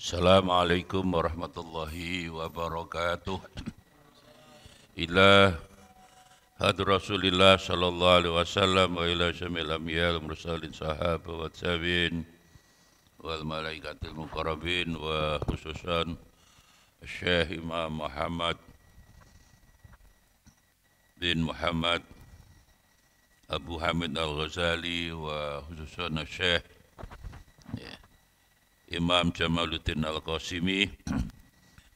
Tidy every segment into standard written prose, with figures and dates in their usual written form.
Assalamualaikum warahmatullahi wabarakatuh. Ila hadir Rasulillah sallallahu alaihi wasallam wa ila syamil amyal mursalin sahaba wa tabi'in wal malaikatil muqarrabin wa khususan Syekh Imam Muhammad bin Muhammad Abu Hamid Al-Ghazali wa khususan Syekh Imam Jamaluddin Al-Qasimi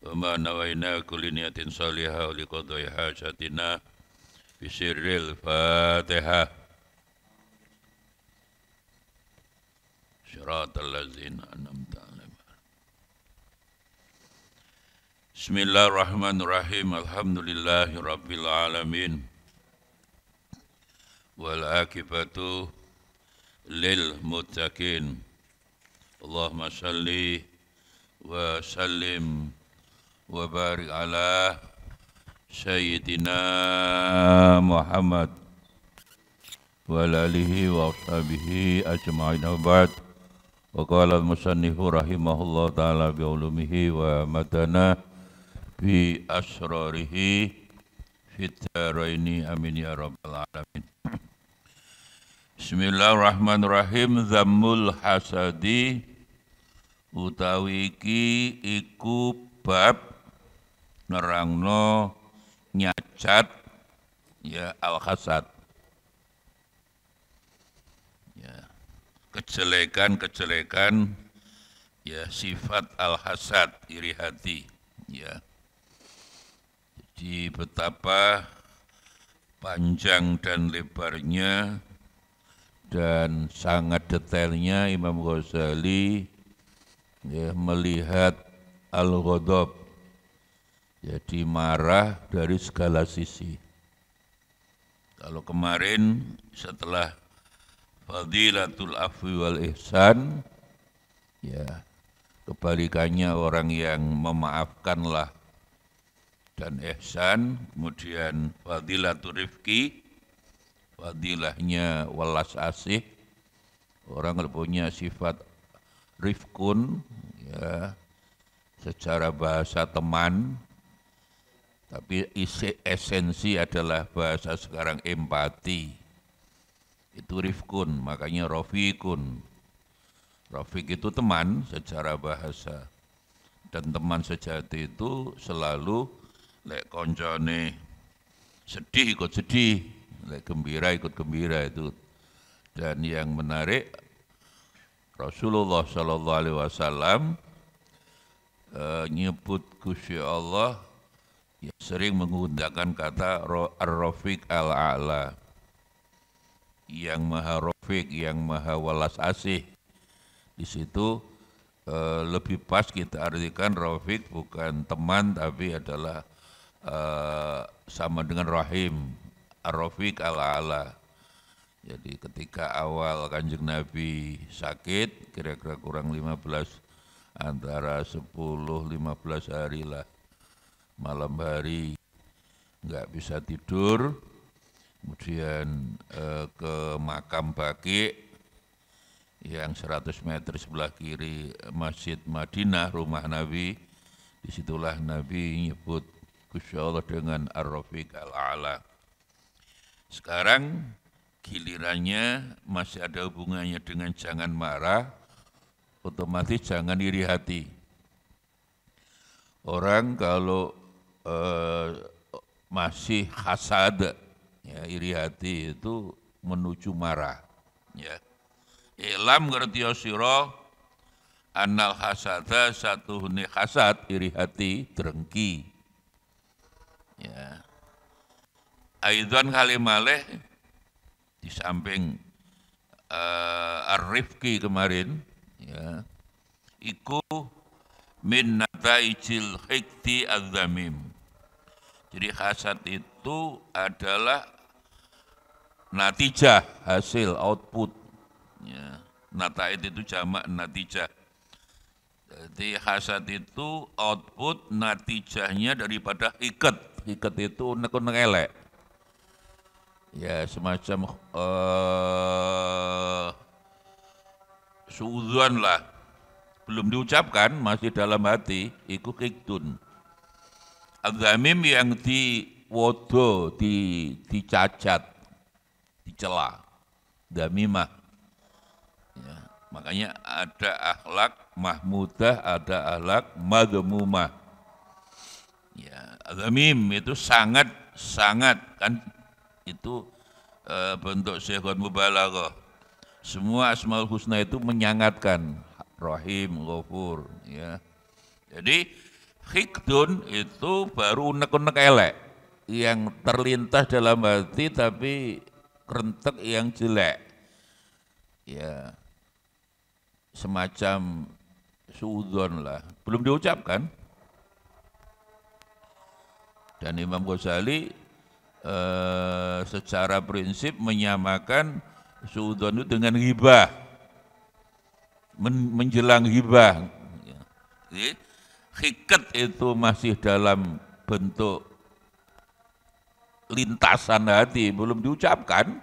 wa ma nawaina kulli niyatin salihah li qadai hajatina bi sirril Fatihah. Shiratal ladzina an'amta 'alaihim. Bismillahirrahmanirrahim. Alhamdulillahi rabbil alamin. Wal akibatu lil muttaqin. Allahumma salli wa sallim wa barik ala Sayyidina Muhammad wa alihi wa ashabihi ajma'in wa ba'd. Wa qala al-musannifu rahimahullah ta'ala bi ulumihi wa madana bi asrarihi fit dharaini amin ya rabbal alamin. Bismillahirrahmanirrahim. Zammul hasadi utawi iki iku bab nerangno nyacat ya al-hasad, ya kejelekan ya sifat al-hasad, iri hati, ya. Jadi betapa panjang dan lebarnya dan sangat detailnya Imam Ghazali ya, melihat al-ghadab, jadi marah dari segala sisi. Kalau kemarin setelah fadilatul afwi wal ihsan, ya kebalikannya orang yang memaafkanlah dan ihsan. Kemudian fadilatul rifqi, fadilahnya welas asih, orang kalau punya sifat rifkun, ya secara bahasa teman, tapi isi esensi adalah bahasa sekarang empati. Itu rifkun, makanya rofiqun. Rofiq itu teman secara bahasa. Dan teman sejati itu selalu lek koncone sedih ikut sedih, lek gembira ikut gembira itu. Dan yang menarik, Rasulullah Sallallahu Alaihi Wasallam nyebut Gusti Allah ya, sering menggunakan kata ar-rafiq al-a'la, yang maha rafiq, yang maha walas asih. Di situ lebih pas kita artikan rafiq bukan teman, tapi adalah sama dengan rahim, ar-rafiq al-a'la. Jadi ketika awal Kanjeng Nabi sakit, kira-kira kurang 15, antara 10-15 hari lah, malam hari nggak bisa tidur, kemudian ke makam Baqi yang 100 meter sebelah kiri Masjid Madinah, rumah Nabi. Disitulah Nabi nyebut Gusti Allah dengan Ar-Rafiq Al-A'la. Sekarang gilirannya masih ada hubungannya dengan jangan marah, otomatis jangan iri hati. Orang kalau masih hasad, ya, iri hati itu menuju marah. Ya. Ilam ngerti sira annal hasada satuhune hasad, iri hati, drengki. Ya. Aidan kalimaleh di samping ar-rifqi kemarin, ya, iku min nataijil hikti az-zamim. Jadi hasad itu adalah natijah, hasil, output. Ya. Nataid itu jamak natijah. Jadi hasad itu output, natijahnya daripada hikat. Hikat itu nekun elek. Ya semacam suudzon lah, belum diucapkan, masih dalam hati, iku hikdun. Adzamim yang diwodo, dicacat, dicela, damimah. Ya, makanya ada akhlak mahmudah, ada akhlak madhmumah. Ya, adzamim itu sangat kan itu bentuk syighah mubalaghah. Semua asmaul husna itu menyangatkan Rahim, Ghafur, ya. Jadi hikdun itu baru unek-unek elek yang terlintas dalam hati tapi rentek yang jelek. Ya. Semacam suudzon lah, belum diucapkan. Dan Imam Ghazali secara prinsip menyamakan suudzon itu dengan hibah, menjelang hibah. Jadi, hikat itu masih dalam bentuk lintasan hati, belum diucapkan,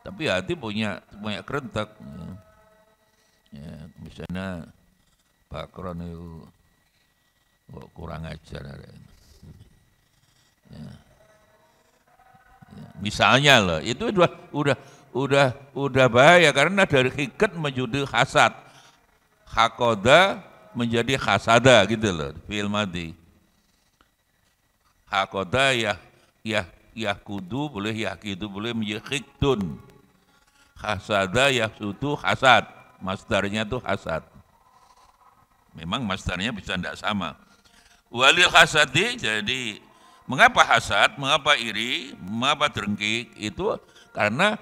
tapi hati punya kerentek. Ya, misalnya Bakron itu kurang ajar. Ya. Misalnya loh, itu udah bahaya karena dari hikat menjadi hasad, hakoda menjadi hasada gitu loh, fi'il madhi. Hakoda yahkudu boleh, yahkidu boleh, menjadi hikdun. Hasada yahsudu hasad, masdarnya tuh hasad. Memang masdarnya bisa tidak sama. Walil hasadi, jadi mengapa hasad, mengapa iri, mengapa dengki, itu karena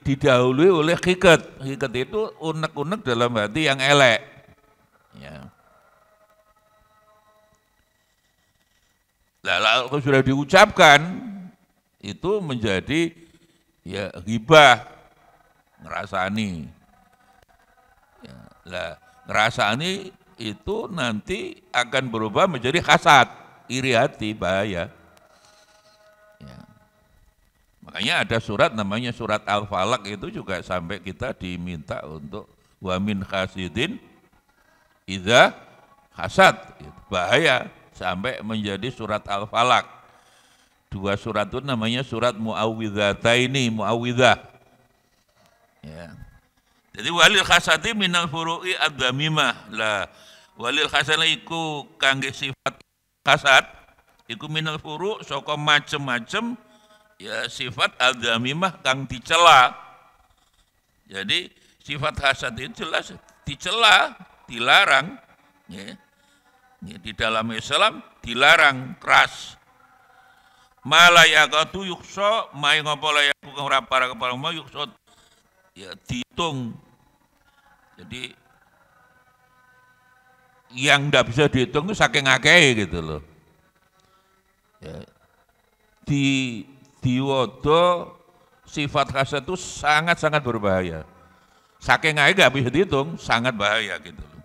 didahului oleh hikat. Hikat itu unek-unek dalam hati yang elek. Ya. Lalu sudah diucapkan, itu menjadi ya ghibah, ngerasani. Ya, lah, ngerasani itu nanti akan berubah menjadi hasad, iri hati, bahaya. Ya. Makanya ada surat namanya surat Al-Falaq, itu juga sampai kita diminta untuk wa min hasidin idza hasad, bahaya, sampai menjadi surat Al-Falaq. Dua surat itu namanya surat muawwidzataini, muawwidzah. Ya. Jadi walil hasadi minal furu'i ad-damimah. Lah walil hasadi iku kangge sifat hasad iku minal furu' saka macem-macem ya sifat ad-damimah kang dicela. Jadi sifat hasad itu jelas dicela, dilarang. Ya. Di dalam Islam dilarang keras. Malayakatu yukso, mai ngopo layaku kang ora para kepala mau yukso ya dihitung. Jadi yang ndak bisa dihitung itu saking akeh gitu loh. Ya. Diwodo sifat hasad itu sangat-sangat berbahaya. Saking akeh nggak bisa dihitung, sangat bahaya gitu loh.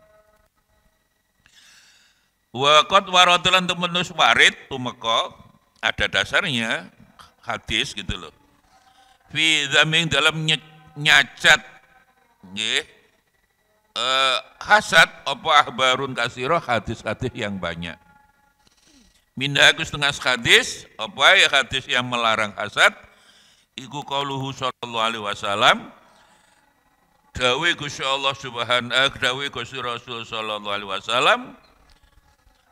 Wa qad waradalan temenus warid tumeka ada dasarnya hadis gitu loh. Fi zaming dalam nyacat nggih hasad apa ahbarun kasiro, hadis-hadis yang banyak. Minha setengah hadis apa ya hadis yang melarang hasad iku qauluhu sallallahu alaihi wasallam dawe Gusti Allah subhanahu dawe Gusti Rasul sallallahu alaihi wasallam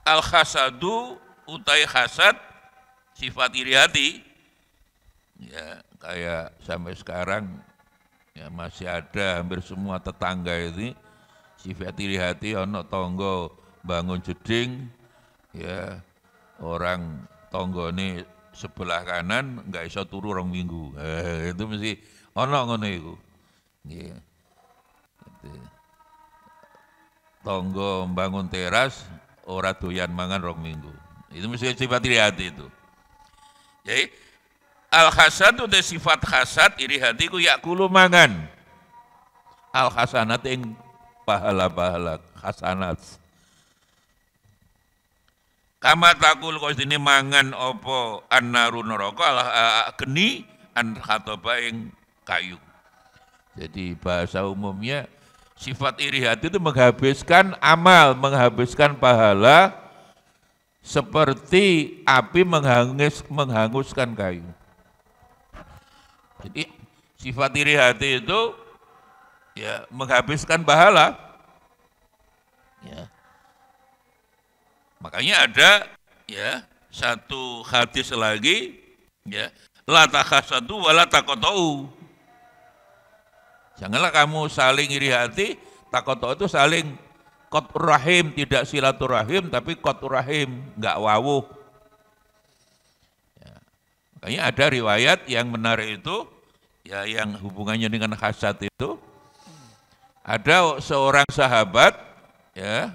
al hasadu utai hasad sifat iri hati. Ya kayak sampai sekarang ya masih ada hampir semua tetangga ini sifat iri hati, ono tonggo bangun jeding ya orang tonggo ini sebelah kanan nggak iso turu rong minggu, itu mesti ono ngono iku. Ya. Tonggo bangun teras ora doyan mangan rong minggu, itu mesti sifat iri hati itu. Jadi al hasad itu sifat hasad iri hati ku yakulu mangan al hasanat ing pahala-pahala hasanat. Kama takul kau sini mangan opo annaru neraka geni an khatoba ing kayu. Jadi bahasa umumnya Sifat iri hati itu menghabiskan amal, menghabiskan pahala seperti api menghanguskan kayu. Jadi sifat iri hati itu ya menghabiskan pahala. Ya. Makanya ada ya satu hadis lagi ya, la takhasatu wa la taqatu. Janganlah kamu saling iri hati, taqatu itu saling qatur rahim, tidak silaturahim tapi qatur rahim, enggak wawuh. Ya. Makanya ada riwayat yang menarik itu ya yang hubungannya dengan hasad itu. Ada seorang sahabat ya,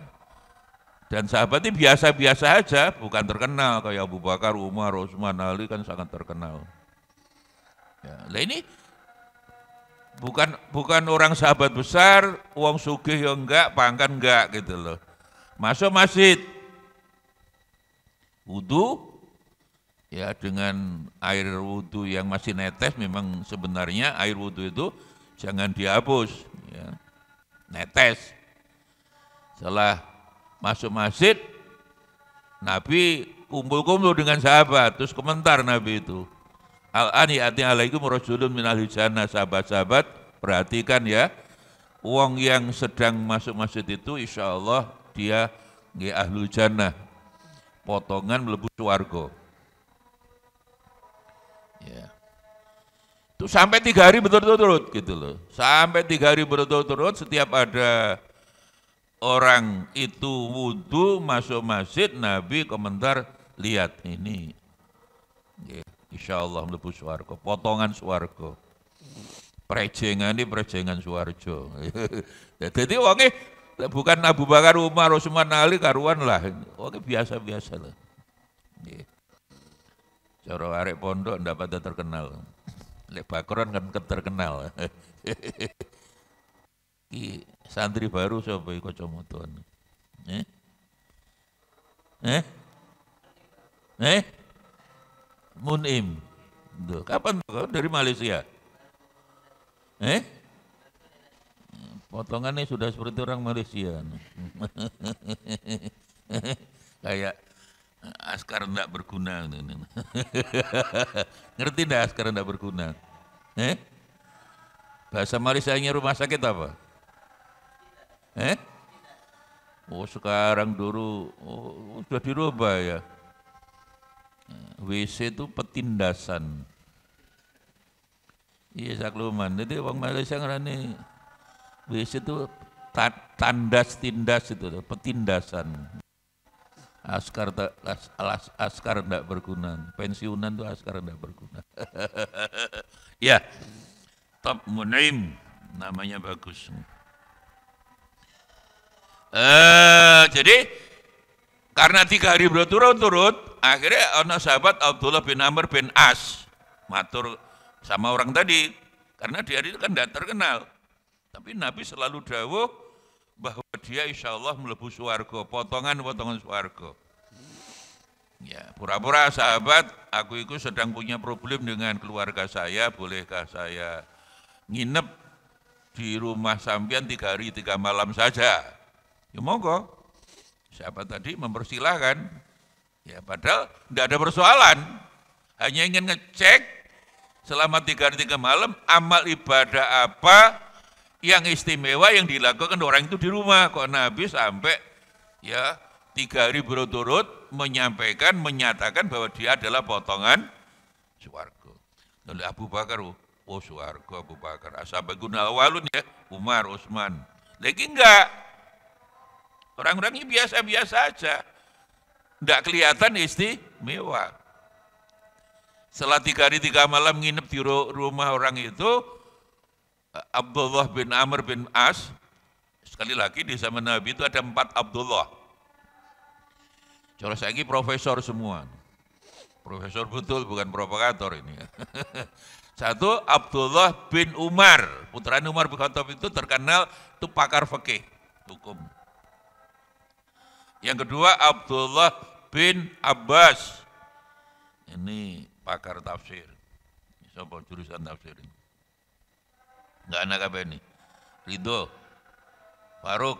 dan sahabat ini biasa-biasa aja, bukan terkenal kayak Abu Bakar, Umar, Utsman, Ali kan sangat terkenal. Ya, nah ini bukan orang sahabat besar, uang sugih ya enggak, pangkat enggak gitu loh. Masuk masjid, wudu, ya dengan air wudu yang masih netes, memang sebenarnya air wudu itu jangan dihapus, ya. Netes. Setelah masuk masjid, Nabi kumpul-kumpul dengan sahabat, terus komentar Nabi itu, Al-an ya'ti alaikum rajulun min ahli jannah, sahabat-sahabat, perhatikan ya, uang yang sedang masuk masjid itu insya Allah dia nggih ahlul jannah, potongan mlebu swarga. Ya. Itu sampai 3 hari berturut-turut gitu loh. Sampai 3 hari berturut-turut setiap ada orang itu wudu masuk masjid, Nabi komentar, lihat ini, insya Allah mlebu swarga, potongan swarga. Prejengan swarga. Jadi wonge bukan Abu Bakar, Umar, Utsman, Ali karuan lah. Oke biasa-biasa lah. Cara arek pondok ndak pada terkenal. Lek Bakron kan terkenal. Ki santri baru sapa iku Kacamata? Munim. Duh, kapan kau dari Malaysia? Potongannya sudah seperti orang Malaysia. Kayak askar enggak berguna. Ngerti enggak askar enggak berguna? Bahasa Malaysianya rumah sakit apa? Oh sekarang dulu sudah dirubah ya. WC itu petindasan. Iya sakluman. Jadi orang Malaysia ngerani WC itu tindas itu, petindasan. Askar enggak berguna, pensiunan itu askar enggak berguna. Ya, top Munaim namanya bagus. Jadi karena 3 hari berturut-turut, akhirnya anak sahabat Abdullah bin Amr bin As matur sama orang tadi, karena dia itu kan tidak terkenal, tapi Nabi selalu dawuh bahwa dia insya Allah mlebu swarga, potongan swarga. Ya, pura-pura sahabat, aku itu sedang punya problem dengan keluarga saya, bolehkah saya nginep di rumah sampean 3 hari 3 malam saja? Ya monggo. Sahabat tadi mempersilahkan. Ya padahal tidak ada persoalan, hanya ingin ngecek selama 3 hari 3 malam amal ibadah apa yang istimewa yang dilakukan orang itu di rumah. Kok Nabi sampai ya 3 hari berturut menyatakan bahwa dia adalah potongan swarga. Lalu Abu Bakar, oh swarga Abu Bakar, ashabul awalun ya, Umar, Utsman. Lagi enggak, orang-orangnya biasa-biasa aja, enggak kelihatan istimewa. Setelah 3 hari 3 malam nginep di rumah orang itu, Abdullah bin Amr bin As, sekali lagi di zaman Nabi itu ada 4 Abdullah. Cara saiki profesor semua. Profesor betul, bukan provokator ini. Satu, Abdullah bin Umar, putra Umar bin Khattab itu terkenal itu pakar fikih hukum. Yang kedua, Abdullah bin Abbas, ini pakar tafsir. Siapa jurusan tafsir ini? Enggak anak apa ini? Ridho. Faruk.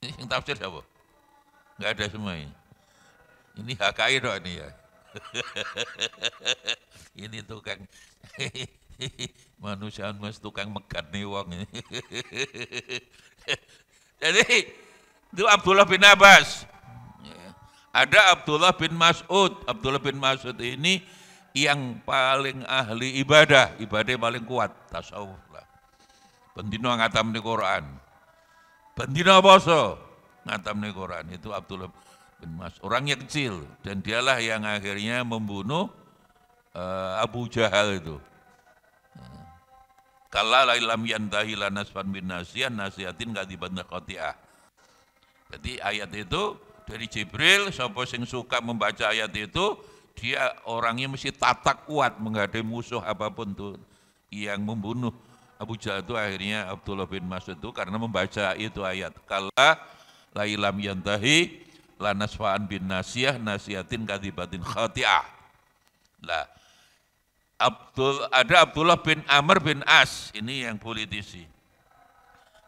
Yang tafsir siapa? Enggak ada semua ini. Ini HKI dong ini ya. Ini tukang manusia mas tukang megat nih wong ini. Jadi itu Abdullah bin Abbas. Ya. Ada Abdullah bin Mas'ud. Abdullah bin Mas'ud ini yang paling ahli ibadah paling kuat, tasawuf lah. Bendino ngatam di Quran. Bendino poso ngatam di Quran. Itu Abdullah bin Mas'ud. Orangnya kecil dan dialah yang akhirnya membunuh Abu Jahal itu. Kalla la ilam yantahi lanasfan bin nasihatin ghadiban khati'ah. Jadi ayat itu dari Jibril, siapa yang suka membaca ayat itu, dia orangnya mesti tatak kuat menghadapi musuh apapun tuh yang membunuh Abu Jahal itu. Akhirnya Abdullah bin Mas'ud itu karena membaca itu ayat kalla la ilam yantahi lanasfan bin nasihatin ghadibatin khati'ah. Lah ada Abdullah bin Amr bin As, ini yang politisi.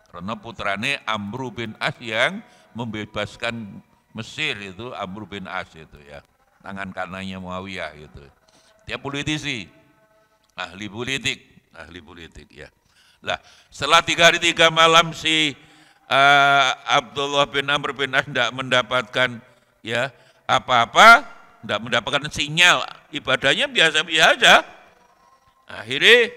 Karena putrane Amr bin As yang membebaskan Mesir itu, Amr bin As itu ya. Tangan kanannya Muawiyah itu. Dia politisi, ahli politik ya. Lah, setelah 3 hari 3 malam si Abdullah bin Amr bin As tidak mendapatkan ya apa-apa, tidak mendapatkan sinyal, ibadahnya biasa-biasa aja. Akhirnya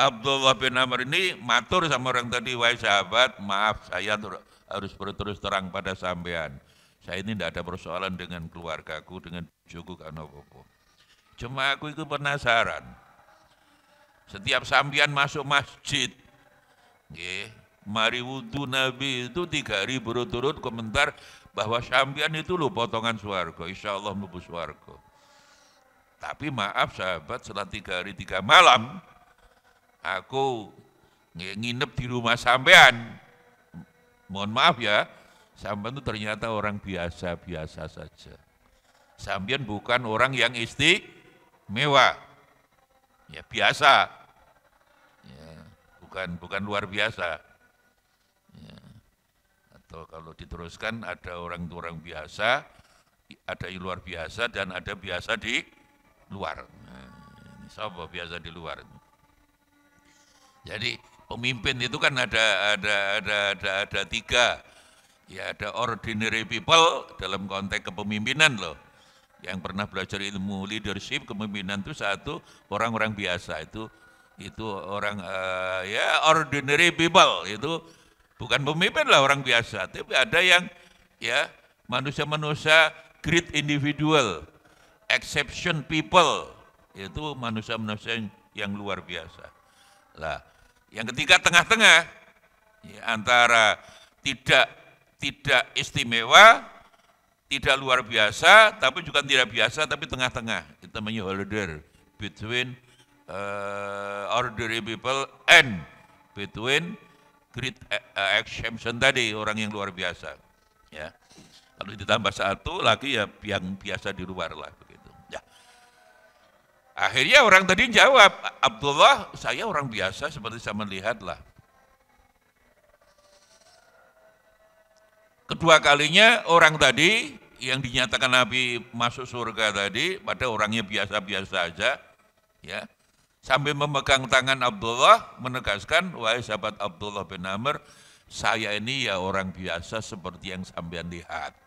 Abdullah bin Amr ini matur sama orang tadi, wahai sahabat, maaf saya harus berterus terang pada sampean. Saya ini tidak ada persoalan dengan keluargaku, dengan cukup karena apa. Cuma aku itu penasaran. Setiap sampean masuk masjid, mari wudhu Nabi itu 3 hari berturut-turut komentar bahwa sampean itu loh potongan swarga, insya Allah mlebu swarga. Tapi maaf sahabat, setelah 3 hari 3 malam, aku nginep di rumah sampean. Mohon maaf ya, sampean itu ternyata orang biasa-biasa saja. Sampean bukan orang yang istimewa, ya biasa, ya, bukan luar biasa. Ya. Atau kalau diteruskan ada orang biasa, ada yang luar biasa dan ada biasa di luar. Nah, ini siapa biasa di luar. Jadi pemimpin itu kan ada 3. Ya, ada ordinary people dalam konteks kepemimpinan loh. Yang pernah belajar ilmu leadership, kepemimpinan itu satu, orang-orang biasa itu orang ya ordinary people, itu bukan pemimpin lah, orang biasa. Tapi ada yang ya manusia-manusia great individual, exception people, itu manusia-manusia yang luar biasa. Lah, yang ketiga tengah-tengah, ya, antara tidak istimewa, tidak luar biasa, tapi juga tidak biasa, tapi tengah-tengah. Itu namanya holder between ordinary people and between great exception tadi, orang yang luar biasa. Ya, kalau ditambah satu lagi ya yang biasa di luar lah. Akhirnya orang tadi jawab, Abdullah, saya orang biasa seperti saya melihat lah. Kedua kalinya orang tadi yang dinyatakan Nabi masuk surga tadi, pada orangnya biasa-biasa aja, ya, sambil memegang tangan Abdullah, menegaskan, wahai sahabat Abdullah bin Amr, saya ini ya orang biasa seperti yang sampean lihat.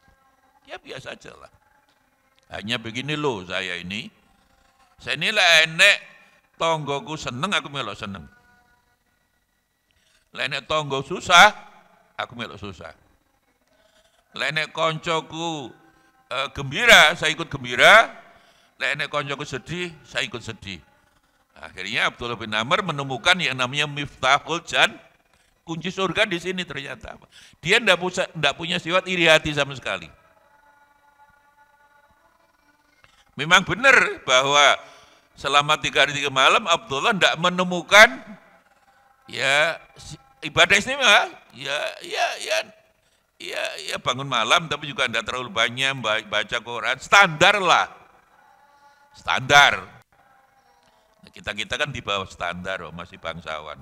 Ya biasa aja lah. Hanya begini loh saya ini lah enek tonggoku seneng, aku melok seneng. Lah enek tonggo susah, aku melok susah. Lah enek koncoku gembira, saya ikut gembira. Lah enek koncoku sedih, saya ikut sedih. Akhirnya Abdullah bin Amr menemukan yang namanya miftahul jan, kunci surga di sini ternyata. Dia enggak punya sifat iri hati sama sekali. Memang benar bahwa selama 3 hari 3 malam Abdullah tidak menemukan ya ibadah istimewa, ya bangun malam tapi juga tidak terlalu banyak baca Quran, standar lah, standar. Kita kan di bawah standar, masih bangsawan.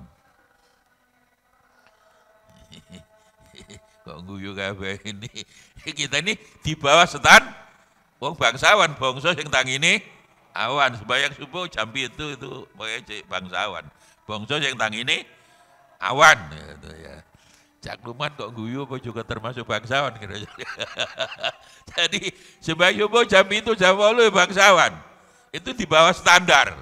Kok guyu kabeh ini. Kita ini di bawah setan wong bangsawan, bangsa sing tangine awan. Sembahyang subuh jam 7 itu pokoke bangsawan. Bangsa sing tangine awan gitu ya. Cak Luman kok guyu apa juga termasuk bangsawan gitu. Jadi sembahyang subuh jam itu jam 8 bangsawan. Itu di bawah standar.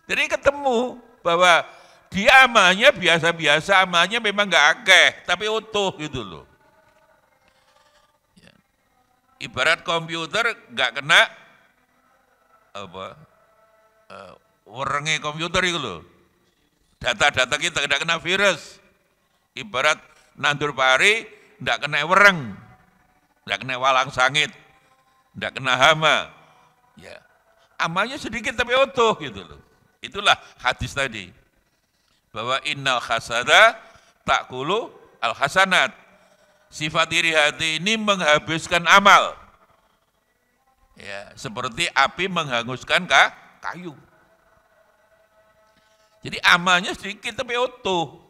Jadi ketemu bahwa dia amalnya biasa-biasa, amalnya memang nggak akeh, tapi utuh gitu loh. Ya. Ibarat komputer nggak kena apa werenge komputer itu loh. Data-data kita nggak kena virus. Ibarat nandur pari nggak kena wereng, nggak kena walang sangit, nggak kena hama. Ya, amalnya sedikit tapi utuh gitu loh. Itulah hadis tadi. Bahwa innal hasada ta'kulu al hasanat. Sifat iri hati ini menghabiskan amal. Ya, seperti api menghanguskan kayu. Jadi amalnya sedikit tapi utuh.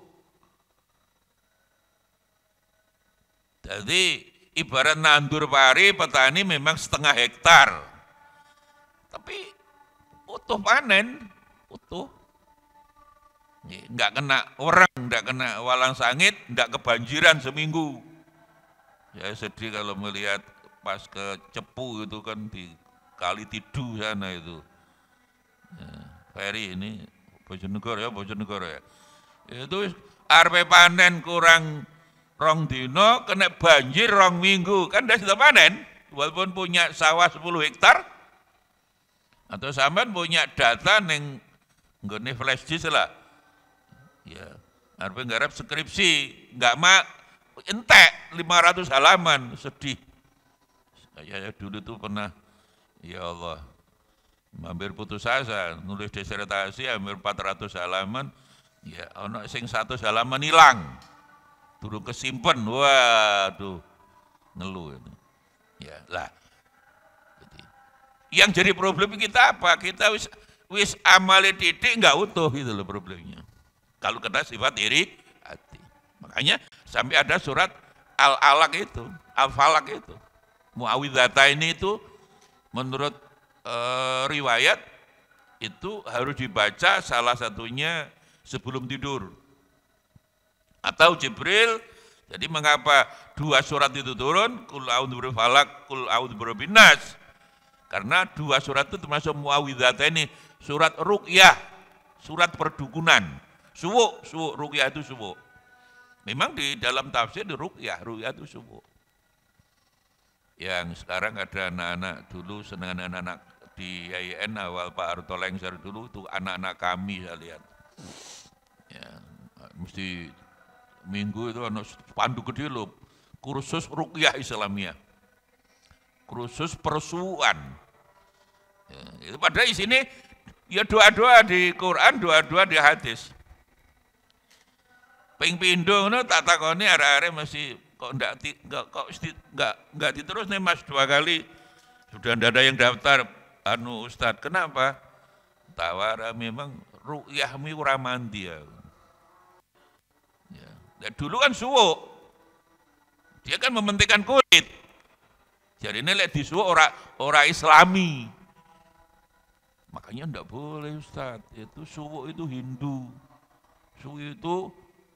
Jadi ibarat nandur pari, petani memang setengah hektar. Tapi utuh panen, utuh. Enggak kena orang, enggak kena walang sangit, enggak kebanjiran seminggu. Ya sedih kalau melihat pas ke Cepu itu kan di Kali Tidu sana itu. Ya, Ferry ini Bojonegoro ya. Itu arep panen kurang rong dino kena banjir rong minggu, kan sudah panen. Walaupun punya sawah 10 hektar atau sampean punya data neng nggone flash disk lah. Ya, arep nggarap skripsi, enggak entek 500 halaman, sedih. Saya dulu tuh pernah, ya Allah, hampir putus asa, nulis disertasi hampir 400 halaman, ya ono sing 100 halaman hilang. Turun kesimpen, waduh, ngeluh itu. Ya, lah. Yang jadi problem kita apa? Kita wis amale titik enggak utuh gitu loh problemnya. Kalau kena sifat iri hati. Makanya sampai ada surat Al-Alaq itu, Al-Falaq itu. Muawwidzataini itu menurut riwayat itu harus dibaca salah satunya sebelum tidur. Atau Jibril, jadi mengapa 2 surat itu turun? Qul a'udzu birabbil falaq, qul a'udzu birabbin nas. Karena 2 surat itu termasuk Muawwidzataini, surat ruqyah, surat perdukunan. Suwuk, ruqyah itu suwuk. Memang di dalam tafsir di ruqyah itu suwuk. Yang sekarang ada anak-anak dulu senang anak-anak di YIN awal Pak Harto Lengser dulu itu anak-anak kami saya lihat. Ya, mesti minggu itu anak spanduk gede loh, kursus ruqyah Islamiyah. Kursus persuan. Ya, itu padahal di sini ya doa-doa di Quran, doa-doa di hadis. Ping pindho ngono tak takoni arek-arek mesti kok enggak diterus nih Mas 2 kali. Sudah ndak ada yang daftar Ustadz. Kenapa? Tawara memang ruqyah mi ora mandi ya. Ya. Dulu kan suwuk. Dia kan mementingkan kulit. Jadi ini lek disuwuk ora Islami. Makanya ndak boleh Ustadz. Itu suwuk itu Hindu. Suwuk itu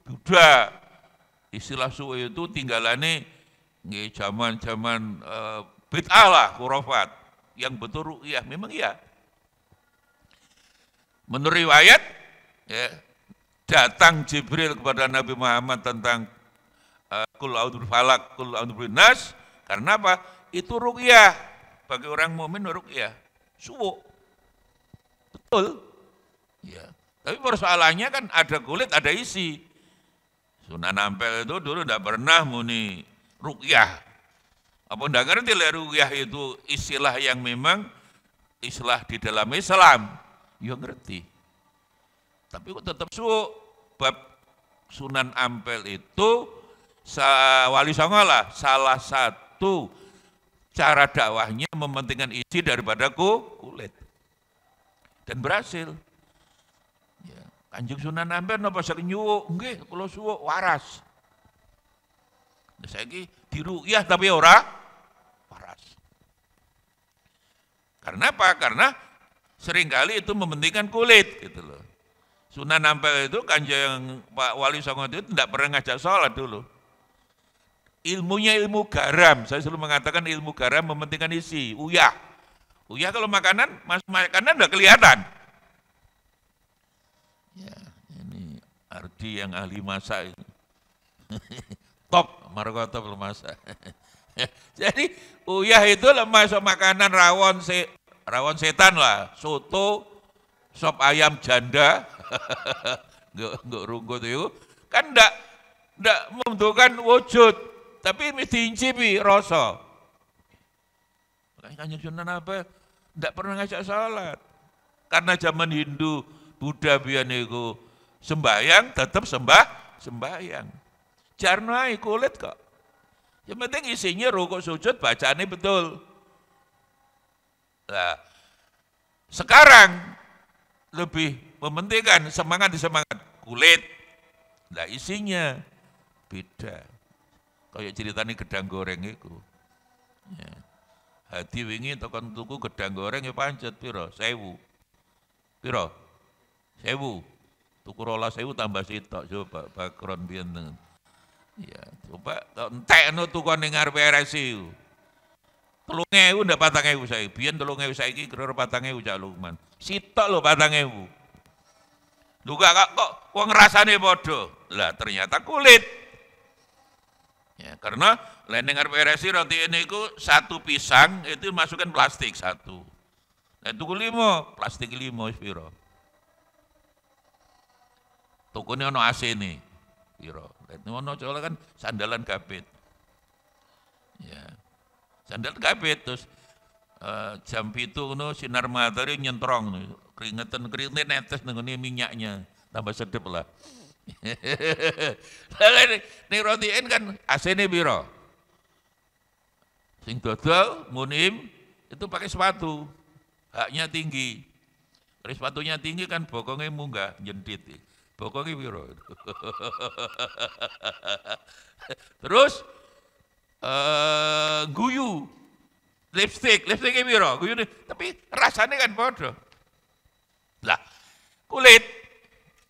Buddha. Istilah suwuk itu tinggalannya zaman-zaman bid'ah lah, khurafat. Yang betul ruqyah, memang iya. Menurut riwayat, ya, datang Jibril kepada Nabi Muhammad tentang Qul a'udzu birabbil falaq, Qul a'udzu birabbin nas. Karena apa? Itu ruqyah. Bagi orang mukmin ruqyah. Suwuk. Betul. Ya. Tapi persoalannya kan ada kulit, ada isi. Sunan Ampel itu dulu tidak pernah muni ruqyah. Apa enggak ngerti lah ruqyah itu istilah yang memang istilah di dalam Islam. Ya ngerti. Tapi kok tetap suwuk. Bab Sunan Ampel itu Wali Songo lah salah satu cara dakwahnya mementingkan isi daripada kulit. Dan berhasil. Ya. Kanjeng Sunan Ampel napa sering nyuwuk? Nggih, kula suwuk waras. Saiki diruqyah tapi ora waras. Karena apa? Karena seringkali itu mementingkan kulit gitu loh. Sunan Ampel itu Kanjeng Pak Wali Songo itu tidak pernah ngajak sholat dulu. Ilmunya ilmu garam. Saya selalu mengatakan ilmu garam mementingkan isi. Uyah kalau makanan udah kelihatan. Ya, ini Ardi yang ahli masak itu. Top, Margoto belum masak. Jadi uyah itu masuk makanan rawon setan lah, soto, sop ayam janda, nggak rungkut itu, kan ndak membutuhkan wujud, tapi mesti incipi rasa. Makanya Sunan apa? Ndak pernah ngajak salat, karena zaman Hindu, Buddha biyen niku sembahyang tetap sembahyang. Jarnai kulit kok. Yang penting isinya rukuk sujud bacaannya betul. Nah, sekarang lebih mementingkan semangat kulit. Nah, isinya beda. Kayak ceritanya gedang goreng itu. Ya. Hadi wingi tekan tuku gedang goreng ya pancet piro? 1000. Piro? 1000. Tuku 12.000 tambah sitok coba bakron biyen. Ya, coba entekno tukang ning ngarepe RSI. 3.000 ndak 4.000 saiki. Biyen 3.000 saiki kira 4.000 Cak Lukman. Sitok lho 4.000. Lho kok wong rasane padha. Lah ternyata kulit. Ya, karena ning ngarepe RSI roti niku satu pisang itu masukkan plastik satu. Nek tuku 5, plastik 5 wis pira? Tukune ono AC-ne. Piro. Ngono kan sandalan gabit. Ya. Sandal gabit terus jam 7 ngono sinar matahari nyentrong keringetan netes nang minyaknya tambah sedep lah. Ning rotiin kan AC-ne piro? Sing dodol munim itu pakai sepatu. Haknya tinggi. Kalau sepatunya tinggi kan bokongnya munggah jendit. Bokongnya piro. Terus guyu lipstiknya piro, guyu tapi rasanya kan bodoh. Lah, kulit.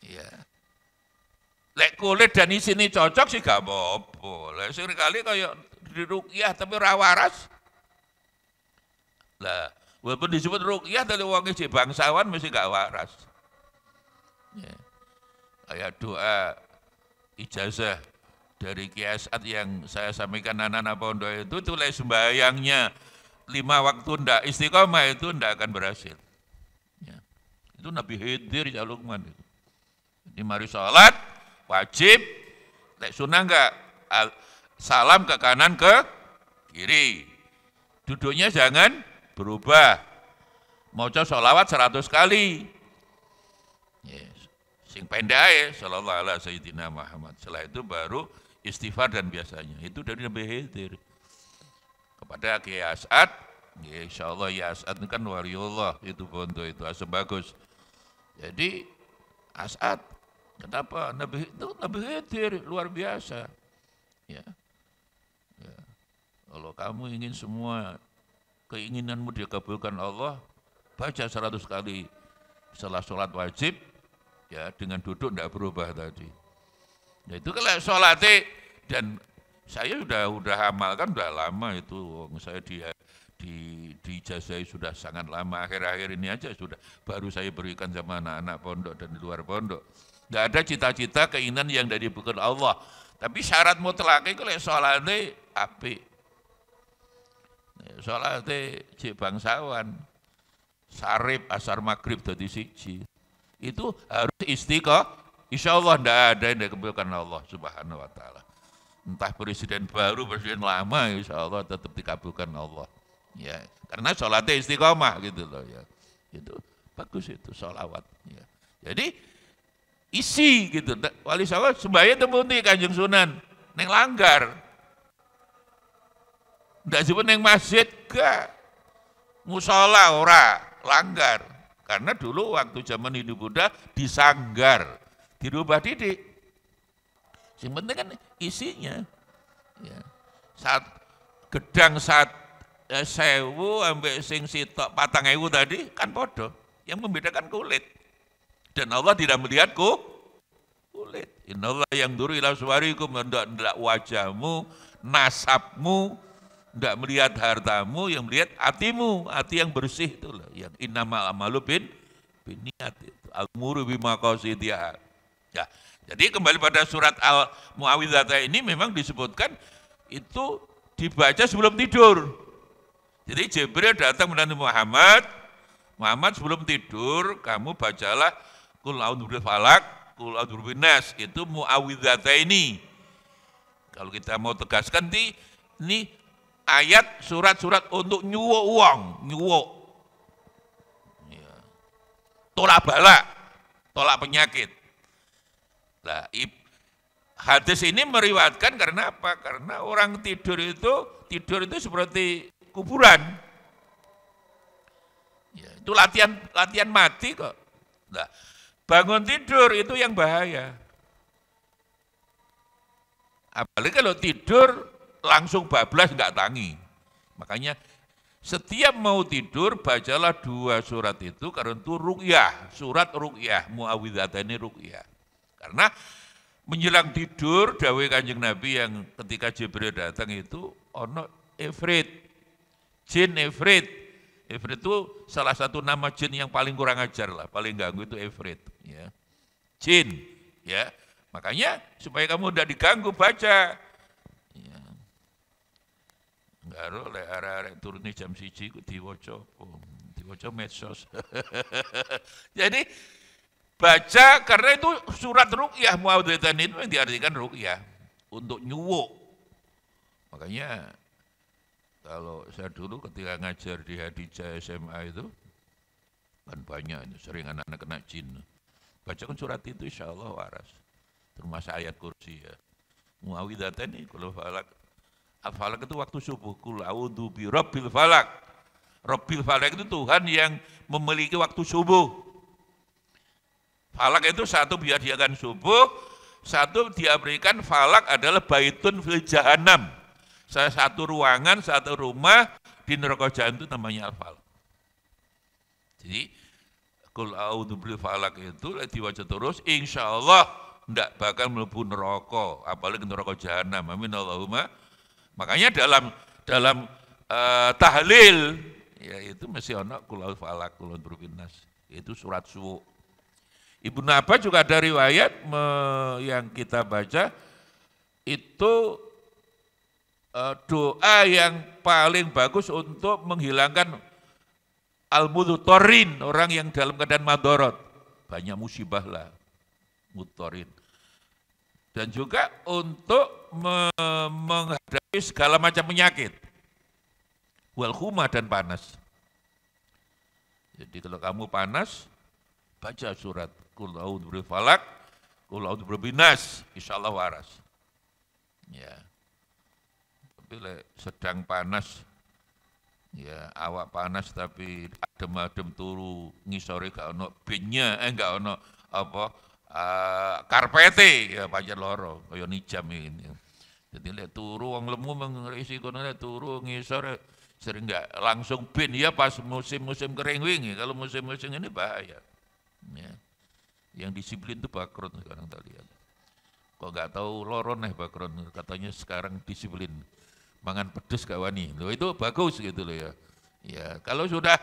Ya. Lek kulit dan isini cocok sih gak apa-apa. Lek seringkali kayak diruqyah tapi ora waras. Lah, walaupun disebut ruqyah dari wong iki bangsawan mesti gak waras. Ya. Kayak doa ijazah dari Kiai As'ad yang saya sampaikan anak-anak pondok itu lek sembahyangnya 5 waktu ndak istiqomah itu ndak akan berhasil. Ya. Itu Nabi Khidir ya Luqman itu. Jadi mari sholat wajib, lek sunnah enggak salam ke kanan ke kiri. Duduknya jangan berubah. Maca sholawat 100 kali. Yes. Sing pendek ae sallallahu alaihi sayyidina Muhammad. Setelah itu baru istighfar dan biasanya. Itu dari Nabi Khidir. Kepada Kiai As'ad, ya insyaallah ya As'ad itu kan waliullah, itu pondok itu asal bagus. Jadi As'ad kenapa Nabi Khidir luar biasa. Ya. Ya. Kalau kamu ingin semua keinginanmu dikabulkan Allah, baca 100 kali setelah sholat wajib, ya dengan duduk tidak berubah tadi. Ya itu kalau sholatnya, dan saya udah amalkan udah lama itu, saya diijazahi sudah sangat lama, akhir-akhir ini aja sudah baru saya berikan sama anak-anak pondok dan di luar pondok. Nggak ada cita-cita keinginan yang dari bukan Allah, tapi syarat mutlaknya kalau sholatnya apik. Sholatnya cik bangsawan, sarip asar maghrib dadi siji. Itu harus istiqomah. Insya Allah tidak ada yang dikabulkan Allah Subhanahu Wa Taala. Entah presiden baru, presiden lama, insya Allah tetap dikabulkan Allah. Ya, karena sholatnya istiqomah gitu loh ya. Itu bagus itu sholawat. Ya. Jadi isi gitu. Wali Songo sembahyang temuti Kanjeng Sunan neng langgar. Ndak sebut neng masjid gak. Musola ora langgar. Karena dulu waktu zaman Hindu Buddha disanggar, dirubah didik. Yang penting kan isinya. Ya. Saat gedang sewu ambek sing sitok 4.000 tadi kan podo. Yang membedakan kulit. Dan Allah tidak melihat kulit. Innallah yang duru ila suwarikum, hendak wajahmu, nasabmu, hendak melihat hartamu, yang melihat hatimu, hati yang bersih itulah. Yang innamal amalu biniat itu. Al-muru bimaqasidiyah. Ya. Jadi kembali pada surat Al-Mu'awwidzatain ini memang disebutkan itu dibaca sebelum tidur. Jadi Jibril datang menanti Muhammad sebelum tidur kamu bacalah Qul a'udzu birabbil falaq, Qul a'udzu birabbin nas, itu Mu'awwidzatain. Kalau kita mau tegaskan ini ayat surat-surat untuk nyuwuk uang, nyuwuk. Ya. Tolak bala, tolak penyakit. Nah, hadis ini meriwayatkan karena apa? Karena orang tidur itu seperti kuburan. Ya, itu latihan mati kok. Nah, bangun tidur itu yang bahaya. Apalagi kalau tidur langsung bablas nggak tangi. Makanya setiap mau tidur bacalah 2 surat itu karena itu ruqyah, surat ruqyah, Mu'awwidzatain ruqyah. Karena menjelang tidur dawuh Kanjeng Nabi yang ketika Jibril datang itu ono ifrit, jin ifrit. Ifrit itu salah satu nama jin yang paling kurang ajar lah, paling ganggu itu ifrit, ya. Jin, ya. Makanya supaya kamu tidak diganggu baca. Ya. Enggak oleh arek-arek turune jam 1 ku diwaca medsos. Jadi baca karena itu surat ruqyah Mu'awwidzatain itu yang diartikan ruqyah untuk nyuwuk. Makanya kalau saya dulu ketika ngajar di Hadijah SMA itu kan banyak sering anak-anak kena jin. Bacakan surat itu insya Allah waras. Termasuk ayat kursi ya. Mu'awwidzatain Qul falak. Al-falak itu waktu subuh. Qul a'udzu birabbil falak. Rabbil falak itu Tuhan yang memiliki waktu subuh. Falak itu satu diadakan subuh, satu dia berikan falak adalah baitun fil jahannam. Satu ruangan, satu rumah di neraka jahanam itu namanya al-falak. Jadi Qul a'udzu birabbil falak itu diwaca terus insyaallah enggak bakal mlebu neraka, apalagi neraka jahanam. Amin Allahumma. Makanya dalam tahlil ya itu mesti ana Qul a'udzu falak, Qul a'udzu birabbin nas. Itu surat subuh. Ibnu Abbas juga ada riwayat yang kita baca itu doa yang paling bagus untuk menghilangkan al-mudhtarin, orang yang dalam keadaan madorot, banyak musibah lah, mudhtarin. Dan juga untuk menghadapi segala macam penyakit, wal humah dan panas. Jadi kalau kamu panas, baca surat Qul a'udzu birabbil falaq, Qul a'udzu birabbin nas, insyaallah waras. Ya. Tapi sedang panas, ya awak panas tapi adem-adem turu ngisore gak ono binnya, gak ono apa karpete, ya pancen loro kaya nijam ini. Jadi lek turu wong lemu mengrisiko nek turu ngisor sering gak langsung bin ya pas musim-musim kering wingi, kalau musim-musim ini bahaya. Ya. Yang disiplin itu Bakron sekarang tak lihat. Kok nggak tahu loron Bakron, katanya sekarang disiplin. Mangan pedes gak wani. Loh itu bagus gitu loh ya. Ya, kalau sudah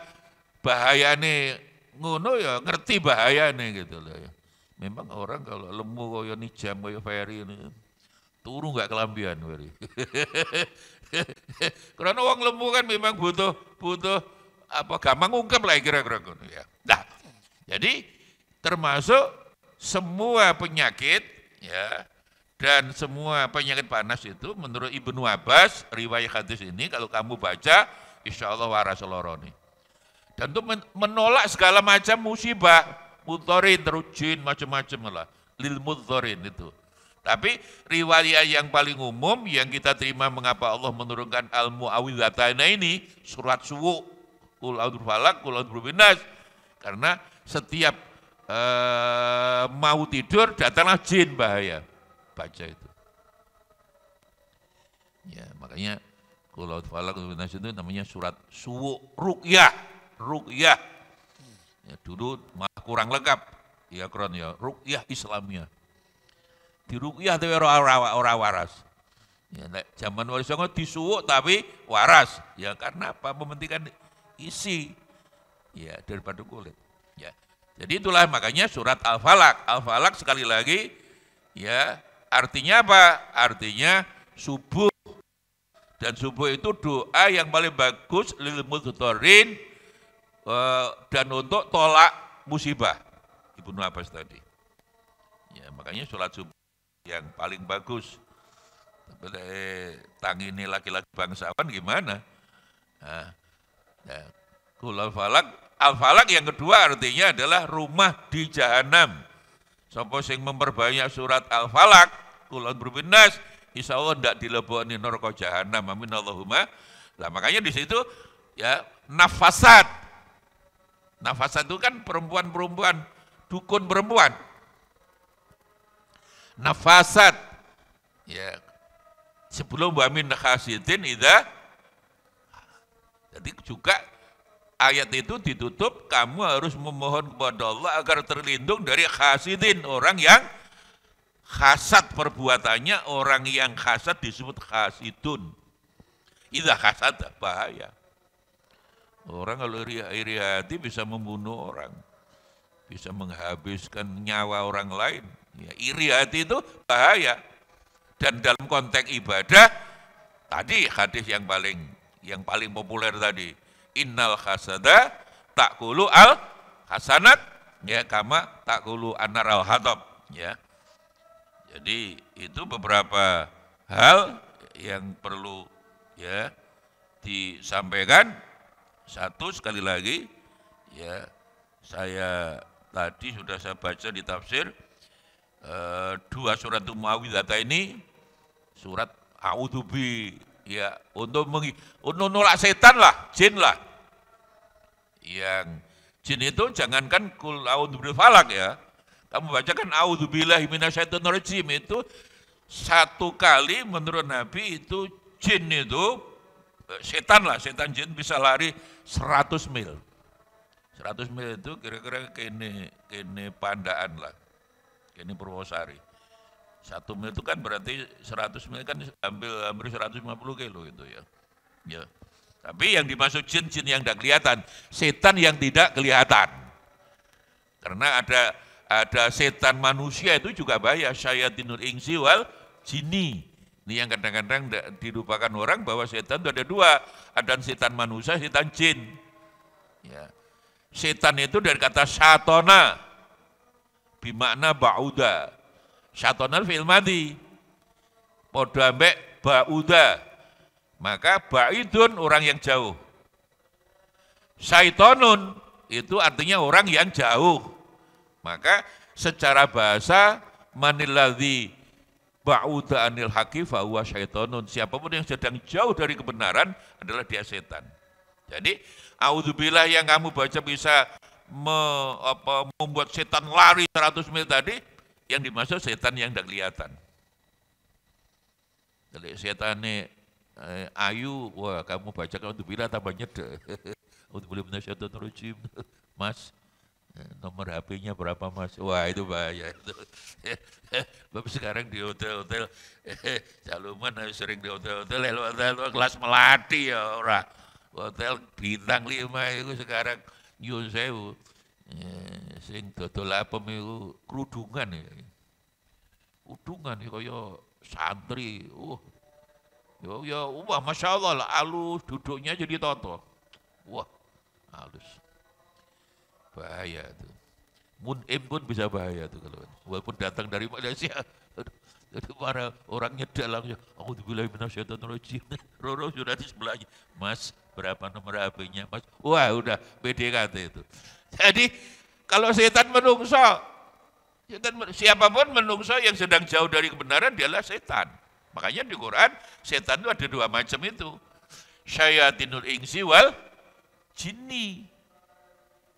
bahayane ngono ya ngerti bahayane gitu loh ya. Memang orang kalau lemu kaya nijam kaya Ferry ini turu nggak kelambian Ferry. Karena orang lemu kan memang butuh apa gampang ungkap lah kira-kira ngono ya. Nah, jadi termasuk semua penyakit ya dan semua penyakit panas itu menurut Ibnu Abbas riwayat hadis ini kalau kamu baca insya Allah waras loroni. Dan untuk menolak segala macam musibah, mudhtarin, terus jin macam-macam lah, lil mudhtarin itu. Tapi riwayat yang paling umum yang kita terima mengapa Allah menurunkan al-Mu'awwidzatain ini surat suwu, Qul a'udzu falaq, Qul a'udzu birabbin nas. Karena setiap mau tidur datanglah jin, bahaya. Baca itu. Ya, makanya Qul a'udzu falaq itu namanya surat ruqyah. Ruqyah. Ya, dulu malah kurang lengkap. Ya kron ya, ruqyah Islamiyah. Di ruqyah tapi ora waras. Ya, zaman Wali Songo disuwuk tapi waras. Ya karena apa? Mementingkan isi. Ya, daripada kulit. Ya. Jadi itulah makanya surat Al-Falaq. Al-Falaq sekali lagi ya, artinya apa? Artinya subuh. Dan subuh itu doa yang paling bagus lil mudhtarin dan untuk tolak musibah. Ibnu Abbas tadi. Ya, makanya sholat subuh yang paling bagus. Tapi tangini laki-laki bangsawan gimana? Nah, ya. Al-Falaq yang kedua artinya adalah rumah di jahanam. Sapa sing memperbanyak surat Al-Falaq, Qul a'udzu birabbin nas, insyaallah ndak dilebokne neraka jahanam. Amin Allahumma. Lah makanya di situ ya nafasat. Nafasat itu kan perempuan-perempuan, dukun perempuan. Nafasat. Ya. Sebelum wa min khasidin idza. Jadi juga ayat itu ditutup, kamu harus memohon kepada Allah agar terlindung dari khasidin, orang yang khasad perbuatannya, orang yang khasad disebut khasidun. Idza khasad bahaya. Orang kalau iri hati bisa membunuh orang, bisa menghabiskan nyawa orang lain. Ya, iri hati itu bahaya. Dan dalam konteks ibadah, tadi hadis yang paling populer tadi, innal hasada ta'kulu al hasanat ya kama ta'kulu anar al hatab ya. Jadi itu beberapa hal yang perlu ya disampaikan. Satu, sekali lagi ya, saya tadi sudah saya baca di tafsir dua surat Muawwidzah ini, surat A'udzubi ya, untuk nolak setan lah, jin lah. Yang jin itu jangankan Qul a'udzu birabbil falaq ya. Kamu bacakan a'udzubillahi minasyaitonirrajim itu satu kali menurut Nabi itu jin itu setan lah, setan jin bisa lari 100 mil. 100 mil itu kira-kira kene Pandaan lah. Kene Purwosari. 1 mil itu kan berarti 100 mil kan hampir 150 kilo itu ya. Ya. Tapi yang dimaksud jin-jin yang tidak kelihatan, setan yang tidak kelihatan. Karena ada setan manusia itu juga bahaya, syayatinul insi wal jinni. Ini yang kadang-kadang dilupakan orang bahwa setan itu ada dua, ada setan manusia, setan jin. Ya. Setan itu dari kata syatona, bimakna ba'uda. Syatona fi'il madhi. Padha ambek ba'uda. Maka ba'idun orang yang jauh. Syaitonun itu artinya orang yang jauh. Maka secara bahasa manilladzi ba'uda anil haqi fa huwa syaitonun. Siapapun yang sedang jauh dari kebenaran adalah dia setan. Jadi auzubillah yang kamu baca bisa membuat setan lari 100 mil tadi, yang dimaksud setan yang tidak kelihatan. Kalau setan ayu, wah kamu baca auzubillah tambah nyedek. Auzubillahi minasyaitonir rajim. Mas, nomor HP-nya berapa Mas? Wah itu bahaya itu. Bapak sekarang di hotel-hotel, Caluman sering di hotel-hotel kelas melati ya orang. Hotel bintang 5 itu sekarang nyun sewu. Sing dodol apem itu kerudungan ya. Kerudungan ya kaya santri. Ya wah Masya Allah lah, halus duduknya jadi toto. Wah halus. Bahaya tuh. Munim pun bisa bahaya tuh kalau walaupun datang dari Malaysia. Jadi para orang nyedek langsung, auzubillahi minasyaitonirrajim. Roro sudah di sebelahnya. Mas, berapa nomor HP-nya Mas? Wah udah PDKT itu. Jadi kalau setan menungso, siapapun menungso yang sedang jauh dari kebenaran dialah setan. Makanya di Quran setan itu ada dua macam itu. Syayatinul insi wal jinni.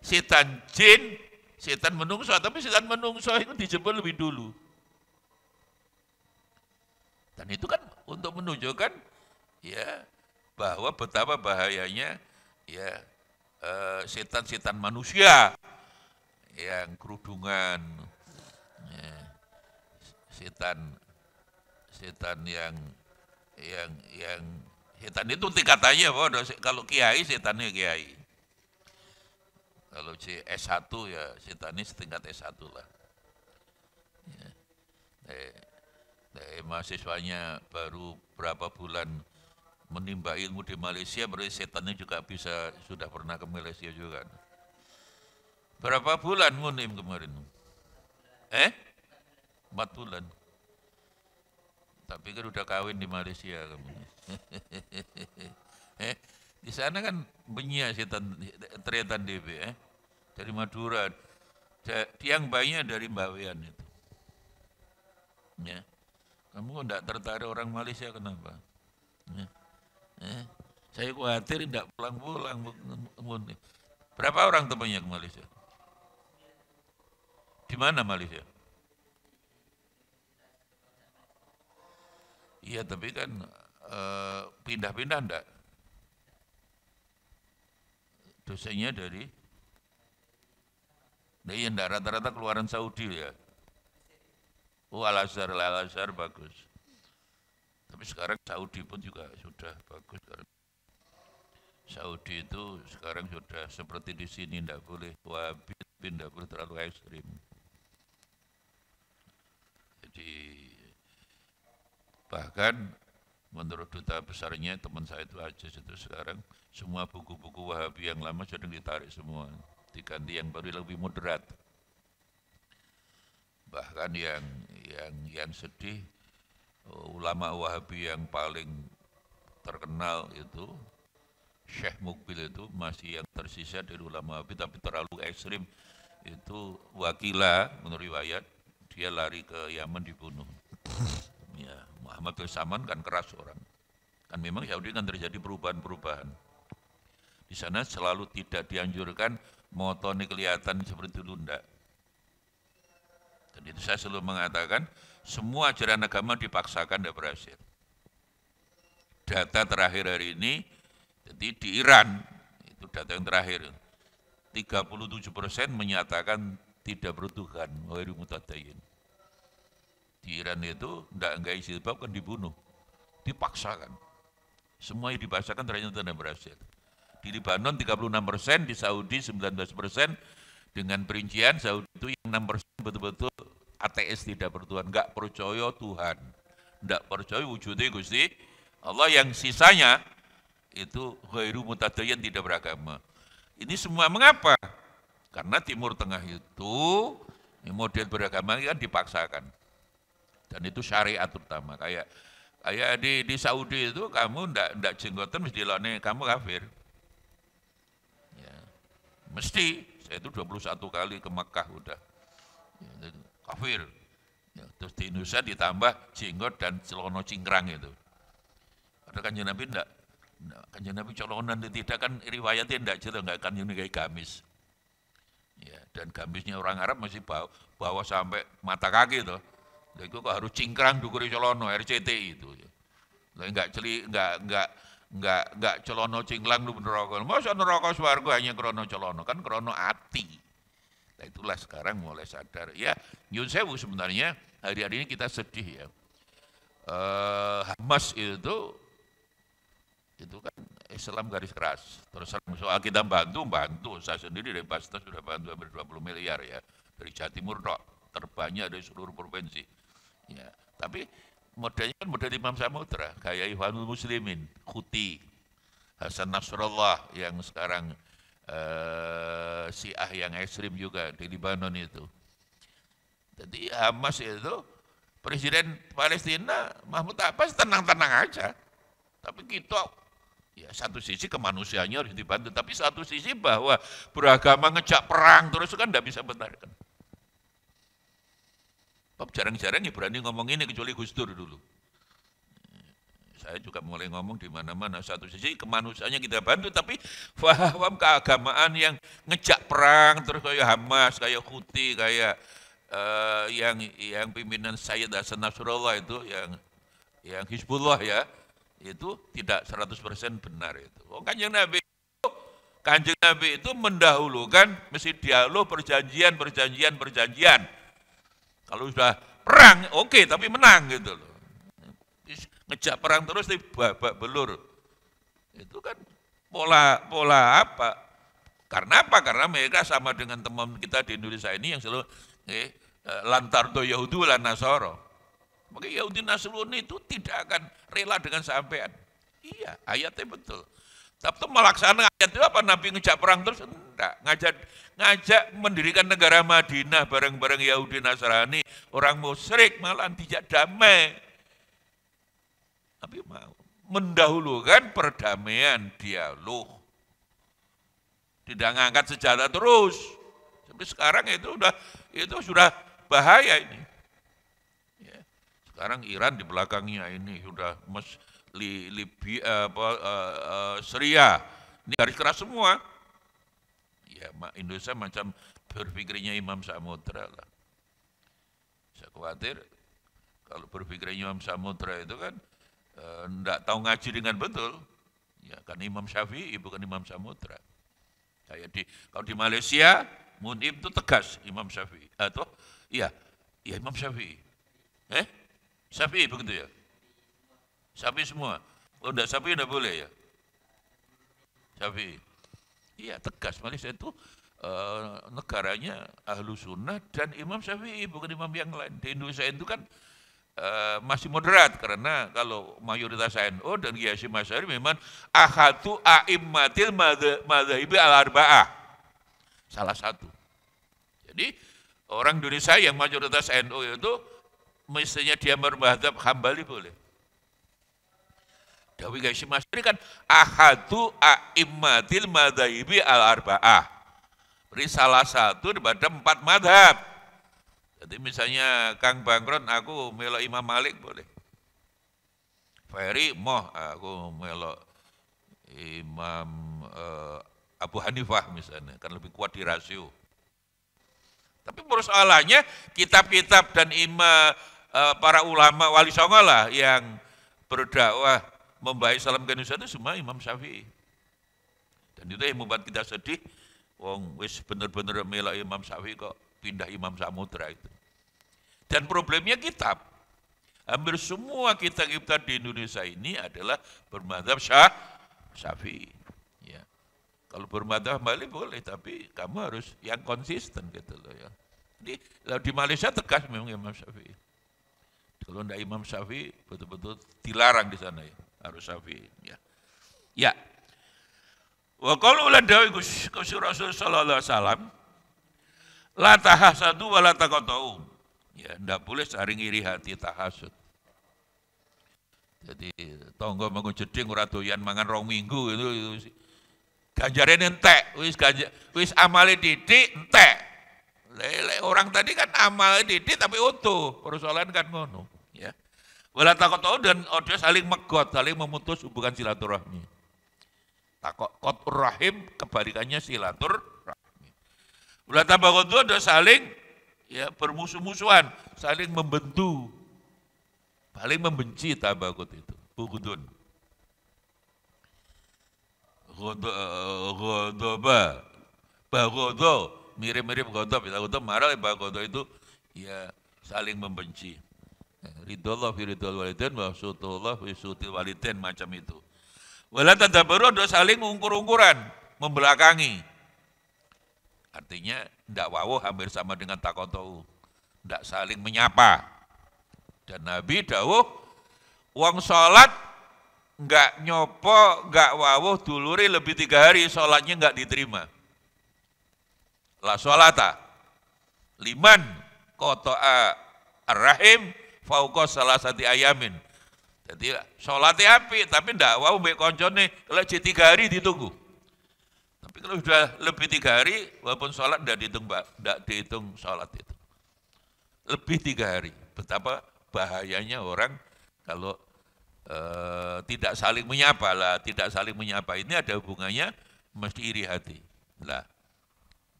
Setan jin, setan menungso, tapi setan menungso itu dijemput lebih dulu. Dan itu kan untuk menunjukkan ya bahwa betapa bahayanya ya setan-setan manusia yang kerudungan, ya, setan yang setan itu tingkatannya, kalau kiai setannya kiai. Kalau S1 ya setannya setingkat S1 lah. Ya. Mahasiswanya baru berapa bulan menimba ilmu di Malaysia, berarti setannya juga bisa sudah pernah ke Malaysia juga. Berapa bulan munim kemarin? 4 bulan. Tapi kan udah kawin di Malaysia kamu. Di sana kan banyak setan teriatan DB dari Madura. Tiang bayinya dari Bawean itu. Ya. Kamu enggak tertarik orang Malaysia kenapa? Ya. Saya khawatir enggak pulang-pulang. Berapa orang temannya ke Malaysia? Di mana Malaysia? Iya, tapi kan pindah-pindah enggak? Dosanya dari enggak rata-rata keluaran Saudi ya. Oh, Al-Azhar bagus. Tapi sekarang Saudi pun juga sudah bagus. Saudi itu sekarang sudah seperti di sini, enggak boleh Wahabi, enggak boleh terlalu ekstrim. Jadi bahkan menurut duta besarnya teman saya itu aja itu sekarang semua buku-buku Wahabi yang lama sudah ditarik semua, diganti yang baru lebih moderat. Bahkan yang sedih, ulama Wahabi yang paling terkenal itu Syekh Mukbil itu masih yang tersisa dari ulama Wahabi, tapi terlalu ekstrim. Itu Wakilah menurut riwayat dia lari ke Yaman dibunuh. Ya, Muhammad bin Salman kan keras orang. Kan memang Saudi kan terjadi perubahan-perubahan. Di sana selalu tidak dianjurkan moto ini kelihatan seperti itu, enggak. Dan itu saya selalu mengatakan, semua ajaran agama dipaksakan tidak berhasil. Data terakhir hari ini, jadi di Iran, itu data yang terakhir, 37% menyatakan tidak bertuhan, ghairu mutadayyin. Di Iran itu enggak isi bab kan dibunuh, dipaksakan. Semua yang dipaksakan ternyata tidak berhasil. Di Libanon 36%, di Saudi 19%, dengan perincian Saudi itu yang 6% betul-betul ateis tidak bertuhan, enggak percaya Tuhan, enggak percaya wujudnya Gusti Allah, yang sisanya itu ghairu mutadayyin, tidak beragama. Ini semua mengapa? Karena Timur Tengah itu model beragama kan dipaksakan. Dan itu syariat terutama, kayak di Saudi itu kamu enggak jenggotan mesti dilone kamu kafir. Ya. Mesti, saya itu 21 kali ke Mekah udah. Ya, kafir. Ya, terus di Indonesia ditambah jenggot dan celono cingkrang itu. Ada Kanjeng Nabi enggak? Kanjeng Nabi colonan tidak, kan riwayatnya enggak jelas, enggak kan ini kayak gamis. Ya, dan gamisnya orang Arab masih bawa sampai mata kaki itu. Lah itu kok harus cingkrang dukuri colono RCTI itu. Lah enggak celono cingkrang lu neraka. Masa neraka swarga hanya krono celono, kan krono ati. Nah itulah sekarang mulai sadar. Ya, nyun sewu sebenarnya hari-hari ini kita sedih ya. Hamas itu kan Islam garis keras. Terus soal kita bantu, saya sendiri dari Bastos sudah bantu hampir 20 miliar ya. Dari Jawa Timur terbanyak dari seluruh provinsi. Ya, tapi modelnya kan model Imam Samudra, kayak Ikhwanul Muslimin, Houthi, Hasan Nasrullah yang sekarang Syiah yang ekstrim juga di Libanon itu. Jadi Hamas itu, Presiden Palestina Mahmud Abbas tenang-tenang aja. Tapi kita, ya satu sisi kemanusiaannya harus dibantu, tapi satu sisi bahwa beragama ngejak perang terus kan tidak bisa benar kan. Jarang-jarang ya berani ngomong ini kecuali Gus Dur dulu. saya juga mulai ngomong di mana-mana. Satu sisi kemanusiaannya kita bantu, tapi paham keagamaan yang ngejak perang terus kayak Hamas, kayak Houthi, kayak yang pimpinan Sayyid Hasan Nasrullah itu yang Hizbullah ya, itu tidak 100% benar itu. Kanjeng Nabi itu mendahulukan mesti dialog, perjanjian. Kalau sudah perang, oke, tapi menang gitu loh. Ngejak perang terus di babak belur. Itu kan pola apa? Karena apa? Karena mereka sama dengan teman kita di Indonesia ini yang selalu lantardo Yahudi lan Nasoro. Maka Yahudi Nasrani itu tidak akan rela dengan sampean. Iya, ayatnya betul. Tapi melaksanakan ayat itu apa? Nabi ngejak perang terus? Enggak. Ngajak mendirikan negara Madinah bareng-bareng Yahudi Nasrani, orang musyrik malah tidak damai. Tapi mau mendahulukan perdamaian, dialog. Tidak ngangkat senjata terus. Sampai sekarang itu sudah bahaya ini. Ya. Sekarang Iran di belakangnya ini sudah Libya, Syria, ini garis keras semua. Ya, Indonesia macam berpikirnya Imam Samudra lah. Saya khawatir kalau berpikirnya Imam Samudra itu kan enggak tahu ngaji dengan betul. Ya, kan Imam Syafi'i bukan Imam Samudra. Kalau di Malaysia, Munib itu tegas Imam Syafi'i. Atau iya Imam Syafi'i. Syafi'i begitu ya? Syafi'i semua. Oh enggak, Syafi'i enggak boleh ya? Syafi'i. Iya, tegas. Malaysia itu negaranya Ahlu Sunnah dan Imam Syafi'i, bukan imam yang lain. Di Indonesia itu kan masih moderat, karena kalau mayoritas NU dan Kiai Hasyim Asy'ari memang ahadu a'immatil madzahibi al-arba'ah. Salah satu. Jadi orang Indonesia yang mayoritas NU itu mestinya dia bermadzhab Hambali boleh. Dawi Kiai Hasyim Asy'ari kan ahadu a'immatil madzahibi al-arba'ah. Beri salah satu daripada 4 madhab. Jadi misalnya Kang Bangkron, aku melok Imam Malik boleh. Ferry, aku melok Imam Abu Hanifah misalnya, kan lebih kuat di rasio. Tapi persoalannya kitab-kitab dan para ulama wali songo lah yang berdakwah membahas salam ke Indonesia itu semua Imam Syafi'i. Dan itu yang membuat kita sedih, wong wis bener-bener melok Imam Syafi'i kok pindah Imam Samudra itu. Dan problemnya kitab. Hampir semua kitab di Indonesia ini adalah bermadzhab Syafi'i. Ya. Kalau bermadzhab Hambali boleh, tapi kamu harus yang konsisten gitu loh ya. Jadi di Malaysia tegas memang Imam Syafi'i. Kalau tidak Imam Syafi'i betul-betul dilarang di sana ya, harus Syafi'i. Ya. Ya. Wa qalu la dawi Rasul sallallahu alaihi wasallam la tahasadu wa la taqatu. Ya, enggak boleh saring iri hati, tahasud. Jadi tonggo mangun jeding ora doyan mangan 2 minggu itu ganjare entek, wis amale didik entek. Lele orang tadi kan amale didik tapi utuh, persoalan kan ngono, ya. Wala taqatu dan ojo saling megot, saling memutus hubungan silaturahmi. Takot rahim kebalikannya silaturahmi. Wala tabaghudu ada saling ya bermusuh-musuhan, saling membentu, paling membenci tabagut itu, bugudun. Ghodoba, bagodo, mirip-mirip godob, godob marah, bagodo itu ya saling membenci. Ridullah fi ridul walidain wa sutullah fi sutil walidain, macam itu. Wala tadabaru ada saling ungkur-ungkuran, membelakangi. Artinya tidak wawuh hampir sama dengan takotou, tidak saling menyapa. Dan Nabi dawuh, wong sholat enggak nyopo, enggak wawuh duluri lebih 3 hari, sholatnya enggak diterima. La sholata liman qata'a ar-rahim fauqa salasati ayamin. Jadi sholatnya api, tapi enggak wawuh mbek koncone, kalau 3 hari ditunggu. Tapi kalau sudah lebih 3 hari, walaupun sholat tidak dihitung sholat itu. Lebih 3 hari. Betapa bahayanya orang kalau tidak saling menyapa lah, tidak saling menyapa ini ada hubungannya mesti iri hati. Lah,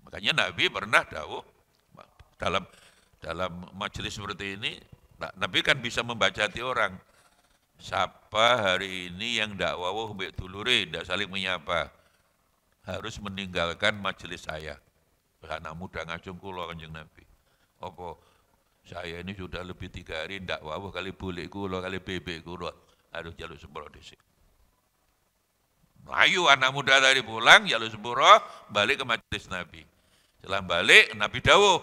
makanya Nabi pernah dawuh dalam majelis seperti ini, Nabi kan bisa membaca hati orang. Siapa hari ini yang ndak wawuh mbek dulure, ndak saling menyapa, harus meninggalkan majelis saya. Anak muda ngajung kula Kanjeng Nabi. Apa saya ini sudah lebih 3 hari ndak wawuh kali bulik kula kali bebek kula, harus jaluk sepuro dhisik. Melayu anak muda tadi pulang, jaluk sepuro, balik ke majelis Nabi. Setelah balik, Nabi dawuh,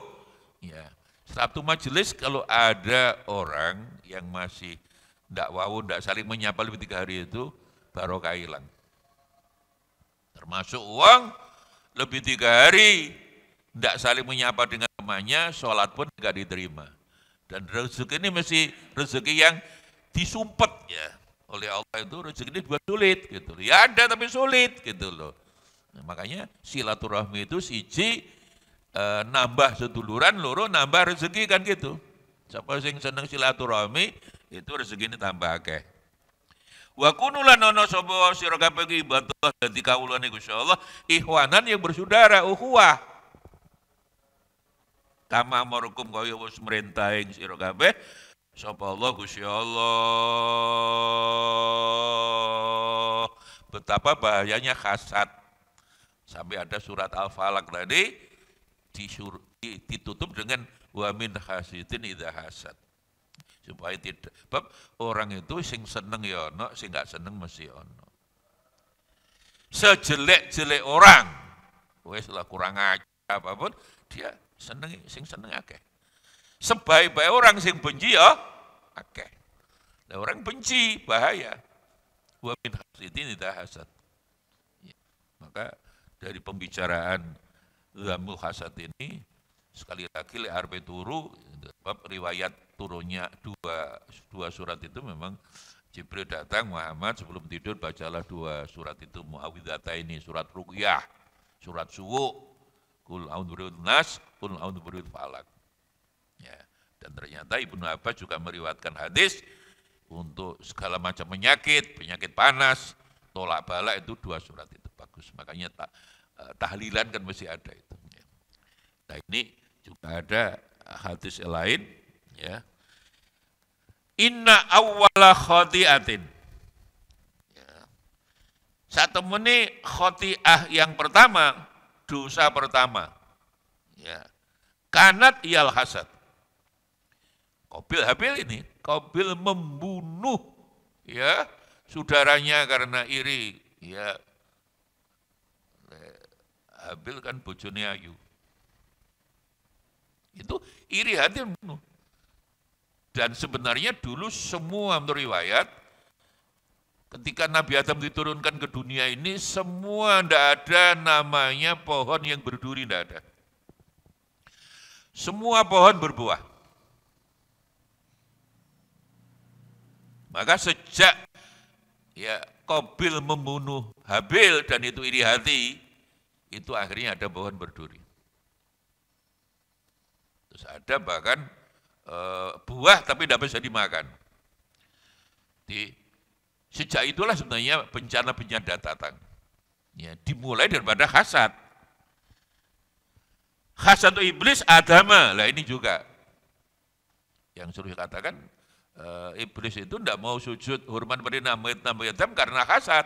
ya, satu majelis kalau ada orang yang masih ndak wawuh, ndak saling menyapa lebih 3 hari itu, barokah hilang. Termasuk uang, lebih 3 hari, ndak saling menyapa dengan temannya, sholat pun nggak diterima. Dan rezeki ini mesti rezeki yang disumpet ya oleh Allah, itu rezeki ini buat sulit gitu. Ya ada tapi sulit gitu loh. Nah, makanya silaturahmi itu siji nambah seduluran, loro nambah rezeki kan gitu. Siapa sing seneng silaturahmi itu rezeki ini tambah akeh. Wa kunu lan ana sapa sira kabeh ibadah dadi kawulane Gusti Allah ikhwanan yang bersaudara, ukhuwah. Kama marukum kaya wis mrentahing sira kabeh sapa Allah Gusti Allah. Betapa bahayanya hasad. Sampai ada surat Al-Falaq tadi ditutup dengan wa min hasidin idza hasad. Supaya tidak, sebab orang itu sing seneng ya ono, sing gak seneng mesti ono. Sejelek-jelek orang, wes lah kurang ajar apapun, dia seneng, sing seneng akeh. Sebaik-baik orang sing benci ya akeh. Nah, orang benci bahaya. Wa min hasidin idza hasad. Ya, maka dari pembicaraan Zamul Hasad ini sekali lagi arep turu, sebab riwayat turunnya dua surat itu memang Jibril datang, Muhammad sebelum tidur bacalah 2 surat itu, Muawwidhataini, surat Ruqyah, surat Suwu, Qul a'udzu birabbil nas, Qul a'udzu birabbil falaq. Ya, dan ternyata Ibnu Abbas juga meriwayatkan hadis untuk segala macam penyakit panas, tolak balak itu 2 surat itu bagus. Makanya tahlilan kan mesti ada itu. Nah ini juga ada hadis lain, ya. Inna awwala khotiatin. Ya. Satu menit khotiah yang pertama, dosa pertama. Ya. Kanat iyal hasad. Qabil ini, Qabil membunuh ya saudaranya karena iri, ya. Habil kan bojone ayu. Itu iri hati membunuh. Dan sebenarnya dulu semua menurut riwayat, ketika Nabi Adam diturunkan ke dunia ini, semua tidak ada namanya pohon yang berduri, tidak ada. Semua pohon berbuah. Maka sejak ya Qabil membunuh Habil dan itu iri hati, itu akhirnya ada pohon berduri. Terus ada bahkan buah tapi tidak bisa dimakan. Sejak itulah sebenarnya bencana-bencana datang. Ya, dimulai daripada hasad. Hasad itu iblis agama. Lah ini juga yang suruh katakan iblis itu tidak mau sujud hormat pada Nabi Adam karena hasad.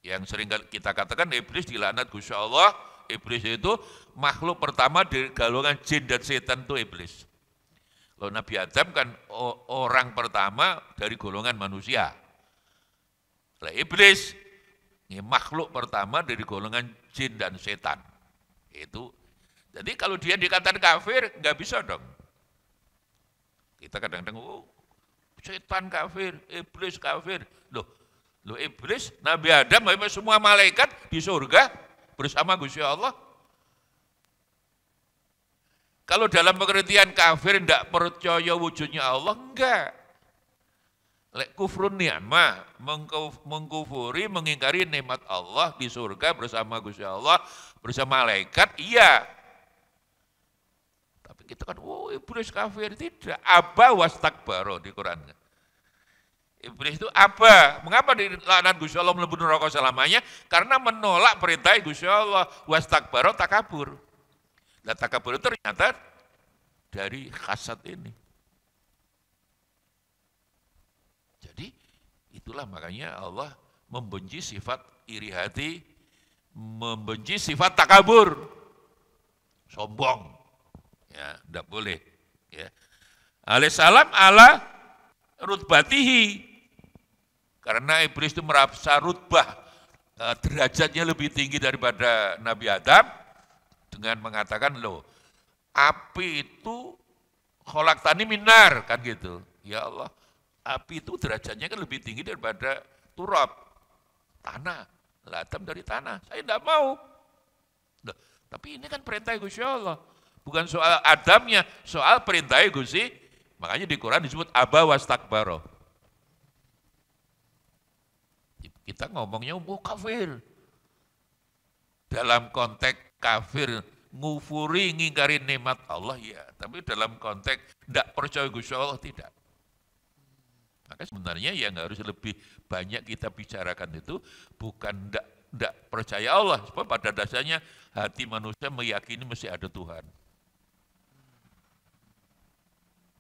Yang sering kita katakan iblis dilaknat Gusti Allah. Iblis itu makhluk pertama dari golongan jin dan setan itu iblis. Kalau Nabi Adam kan orang pertama dari golongan manusia. Lah iblis ini makhluk pertama dari golongan jin dan setan. Itu. Jadi kalau dia dikatakan kafir nggak bisa dong. Kita kadang-kadang setan kafir, iblis kafir. Loh iblis, Nabi Adam, semua malaikat di surga bersama Gusti Allah. Kalau dalam pengertian kafir tidak percaya wujudnya Allah, enggak. Lek kufrun ni'mah, mengkufuri, mengingkari nikmat Allah di surga bersama Gusti Allah, bersama malaikat, iya. Tapi kita kan, iblis kafir, tidak. Aba wastakbaro di Quran. Iblis itu apa? Mengapa dilaknat Gusti Allah mlebu neraka selamanya? Karena menolak perintah Gusti Allah. Wastakbaro takabur. Nah, takabur itu ternyata dari hasad ini. Jadi itulah makanya Allah membenci sifat iri hati, membenci sifat takabur, sombong. Ya, tidak boleh. Ya. Alaihissalam ala rutbatihi. Karena iblis itu merasa rutbah, derajatnya lebih tinggi daripada Nabi Adam, dengan mengatakan, loh, api itu kholaqtani minar, kan gitu. Ya Allah, api itu derajatnya kan lebih tinggi daripada turab, tanah, Adam dari tanah, saya tidak mau. Loh, tapi ini kan perintah Gusti Allah, bukan soal Adamnya, soal perintah Gusti. Makanya di Quran disebut aba wastakbaro. Kita ngomongnya kafir. Dalam konteks kafir, ngufuri, ngingkari nikmat Allah, ya. Tapi dalam konteks tidak percaya Gusti Allah, tidak. Maka sebenarnya yang harus lebih banyak kita bicarakan itu bukan tidak percaya Allah. Sebab pada dasarnya hati manusia meyakini mesti ada Tuhan.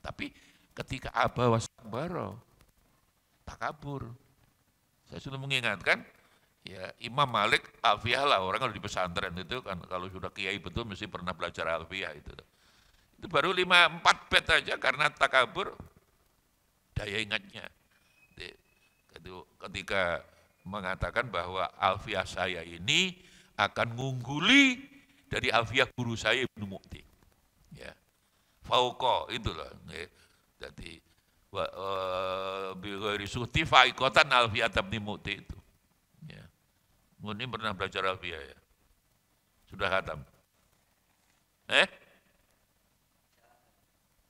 Tapi ketika aba wastakbaro, takabur. Saya sudah mengingatkan, ya Imam Malik alfiyah lah, orang kalau di pesantren itu kan kalau sudah kiai betul mesti pernah belajar alfiyah itu. Itu baru 5-4 bait aja karena takabur, daya ingatnya. Ketika mengatakan bahwa alfiyah saya ini akan ngungguli dari alfiyah guru saya Ibnu Mu'ti. Ya. Fauqa itulah. Ya. Jadi bighairi suhti fa'iqatan alfiyat Ibnu Mu'ti itu. Ya. Ini pernah belajar alfiyah ya? Sudah khatam?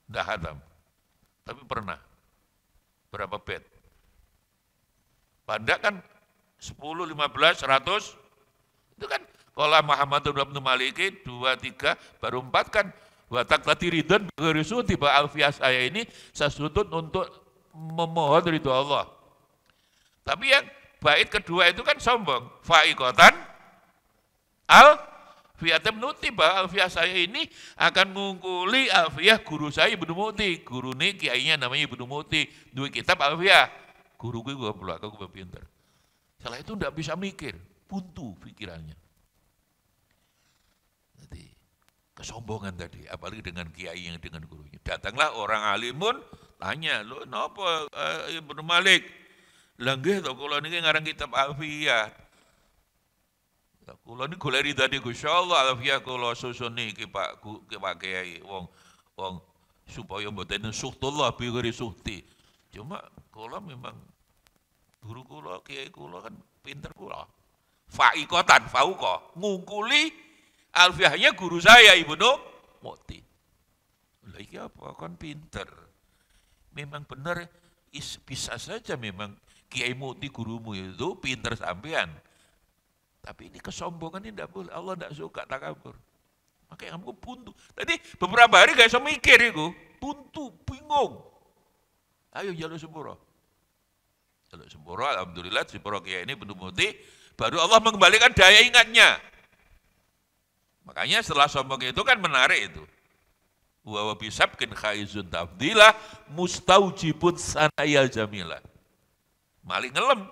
Sudah khatam. Tapi pernah. Berapa bait? Pada kan 10, 15, 100. Itu kan kalau Muhammad Ibnu Maliki 2, 3, baru 4 kan. Watak tadi ridon berisu tiba alfiyah saya ini saya sudut untuk memohon ridho Allah. Tapi yang bait kedua itu kan sombong. Fa'iqatan alfiyah temnuti bahwa alfiyah saya ini akan mengungkuli alfiyah guru saya Ibnu Mu'ti. Guru ini kiainya namanya Ibnu Mu'ti. Dua kitab alfiyah. Guru gue belakang gue pintar. Setelah itu tidak bisa mikir, buntu pikirannya. Jadi kesombongan tadi, apalagi dengan kiai yang dengan gurunya. Datanglah orang alimun, tanya, lo kenapa Ibnu Malik? Langgih to kula niki ngarang kitab alfiyah. Kula niku golek ridane Gusti Allah, alfiyah kula susun niki Pak Kiai wong supaya mboten suhtullah bi ghairi suhti. Cuma kula memang guru kula, kiai kula kan pinter kula. Fa'iqatan, fauqa, ngungkuli alfiyahnya guru saya Ibnu Mu'ti. Lah iki apa kan pinter. Memang benar bisa saja memang Kiai Mu'ti gurumu itu pinter sampean. Tapi ini kesombongan ini tidak boleh. Allah tidak suka takabur. Makanya kamu buntu. Tadi beberapa hari gak bisa mikir itu. Buntu, bingung. Ayo jalur sepuro. Jalur sepuro, alhamdulillah sepuro Kiai ini Ibnu Mu'ti. Baru Allah mengembalikan daya ingatnya. Makanya setelah sombong itu kan menarik itu. Wa bisabkin khaizun tafdilah mustaujibun sanayal jamilah. Malik ngelem.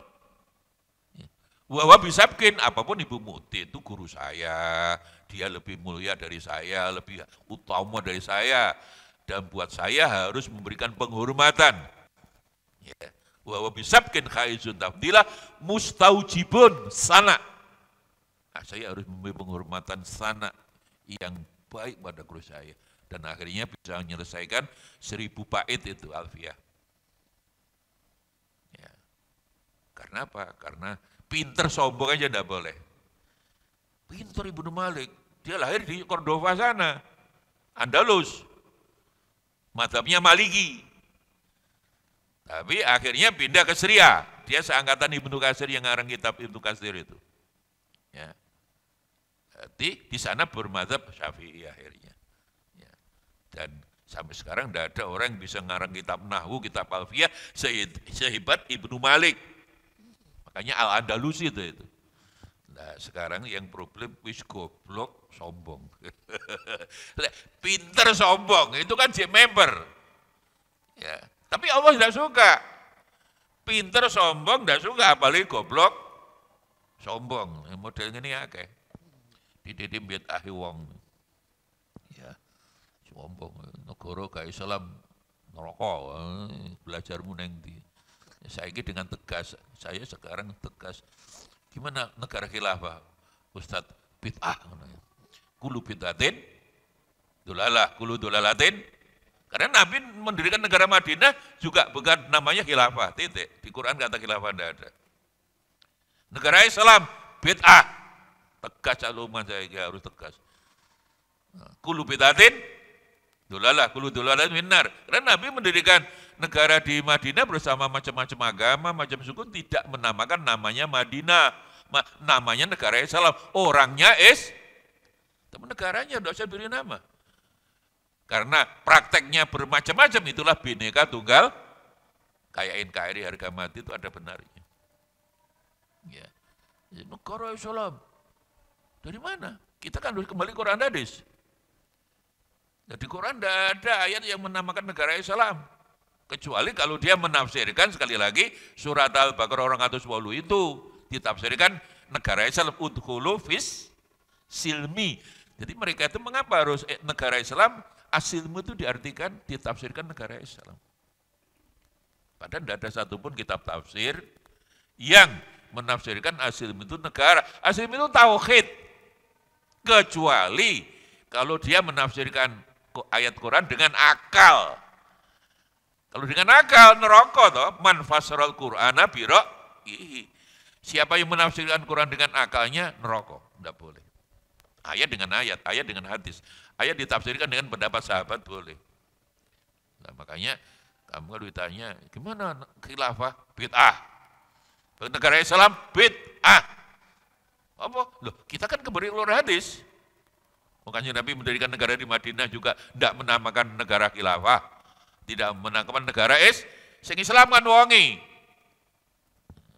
Wa bisabkin, apapun Ibu Mu'ti itu guru saya, dia lebih mulia dari saya, lebih utama dari saya, dan buat saya harus memberikan penghormatan. Ya. Wa bisabkin khaizun tafdilah mustaujibun sana. Nah, saya harus memberi penghormatan sana yang baik pada guru saya. Dan akhirnya bisa menyelesaikan 1000 bait itu alfiyah. Ya. Karena apa? Karena pinter sombong aja tidak boleh. Pinter Ibnu Malik. Dia lahir di Cordova sana. Andalus. Mazhabnya Maliki. Tapi akhirnya pindah ke Syria. Dia seangkatan Ibnu Katsir yang ngarang kitab Ibnu Katsir itu. Ya. Jadi di sana bermadzhab Syafi'i akhirnya. Ya. Dan Sampai sekarang tidak ada orang yang bisa ngarang kitab Nahwu, kitab Alfiyah sehebat Ibnu Malik. Makanya Al-Andalusi itu. Nah sekarang yang problem wis goblok sombong. Pinter sombong, itu kan member. Ya. Tapi Allah tidak suka. Pinter sombong tidak suka, apalagi goblok sombong. Model ini akeh. Dididik bid'ah wong. Ya. Sombong, negara gak Islam neraka, belajarmu neng di. Saya ini dengan tegas, saya sekarang tegas. Gimana negara khilafah? Ustadz bid'ah. Kulu bid'atin, dulalah, kulu dulalatin. Karena Nabi mendirikan negara Madinah juga bukan namanya khilafah, titik. Di Quran kata khilafah tidak ada. Negara Islam bid'ah. Tegas aluman saya harus tegas. Kulu bid'atin, dulalah, kulu dulalatin minar. Karena Nabi mendirikan negara di Madinah bersama macam-macam agama, macam suku, tidak menamakan namanya Madinah, namanya negara Islam. Orangnya tapi negaranya tidak usah beri nama. Karena prakteknya bermacam-macam, itulah Bhinneka Tunggal, kayak NKRI harga mati itu ada benarnya. Ya. Negara Islam. Dari mana? Kita kan harus kembali Quran hadis. Di Quran tidak ada ayat yang menamakan negara Islam. Kecuali kalau dia menafsirkan, sekali lagi, surat Al-Baqarah 210 itu ditafsirkan negara Islam, udkhulu fis silmi. Jadi mereka itu mengapa harus negara Islam, asilmu itu diartikan, ditafsirkan negara Islam. Padahal tidak ada satupun kitab tafsir yang menafsirkan asilmu itu negara. Asilmu itu tauhid. Kecuali kalau dia menafsirkan ayat Quran dengan akal. Kalau dengan akal neraka toh, man fassaral Qur'ana bira'yihi. Siapa yang menafsirkan Quran dengan akalnya neraka, enggak boleh. Ayat dengan ayat dengan hadis. Ayat ditafsirkan dengan pendapat sahabat boleh. Nah, makanya kamu kalau ditanya, gimana khilafah? Bid'ah. Negara Islam bid'ah. Apa? Loh, kita kan kembali keluar hadis. Makanya Nabi mendirikan negara di Madinah juga tidak menamakan negara khilafah. Tidak menamakan negara sing Islam kan wongi.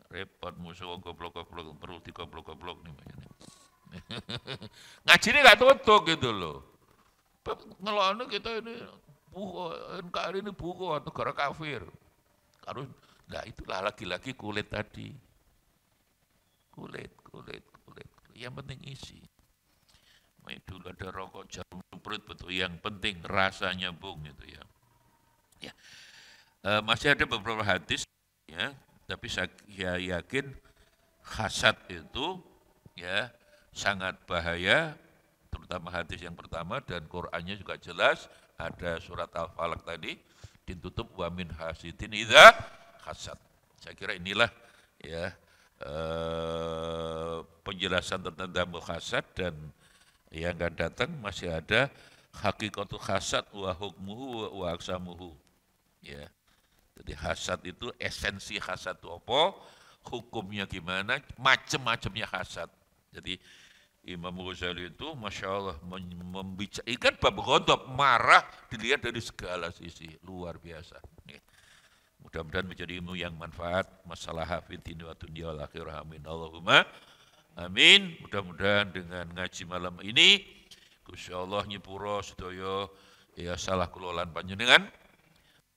Repot musuh goblok-goblok, perlu digoblok-goblok nih. Ngaji ini gak tutup gitu loh. Ngelaknya kita ini NKRI ini buku negara kafir. Harus, nah itulah lagi-lagi kulit tadi. Kulit. Yang penting isi. Dulu ada rokok jarum perut betul. Yang penting rasanya bung gitu ya. Ya. Masih ada beberapa hadis ya, tapi saya yakin hasad itu ya sangat bahaya, terutama hadis yang pertama, dan Qur'annya juga jelas, ada surat Al-Falaq tadi ditutup wa min hasidin idza hasad. Saya kira inilah ya penjelasan tentang damul hasad, dan yang akan datang masih ada hakikatul hasad wa hukmuhu wa aksamuhu. Ya, jadi hasad itu esensi hasad itu apa, hukumnya gimana, macam-macamnya hasad. Jadi Imam Ghazali itu Masya Allah membicarakan bab ghadab, marah dilihat dari segala sisi, luar biasa. Mudah-mudahan menjadi ilmu yang manfaat, masalah hafidin wa dunya wal akhirah, amin Allahumma amin. Mudah-mudahan dengan ngaji malam ini Gusti Allah nyepuro sedaya ya salah kelolaan panjenengan,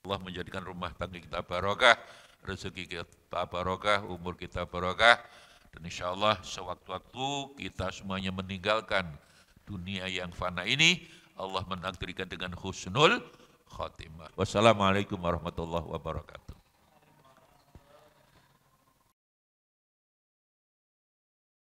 Allah menjadikan rumah tangga kita barokah, rezeki kita barokah, umur kita barokah, dan insya Allah sewaktu-waktu kita semuanya meninggalkan dunia yang fana ini, Allah menakdirkan dengan husnul khatimah. Wassalamualaikum warahmatullahi wabarakatuh.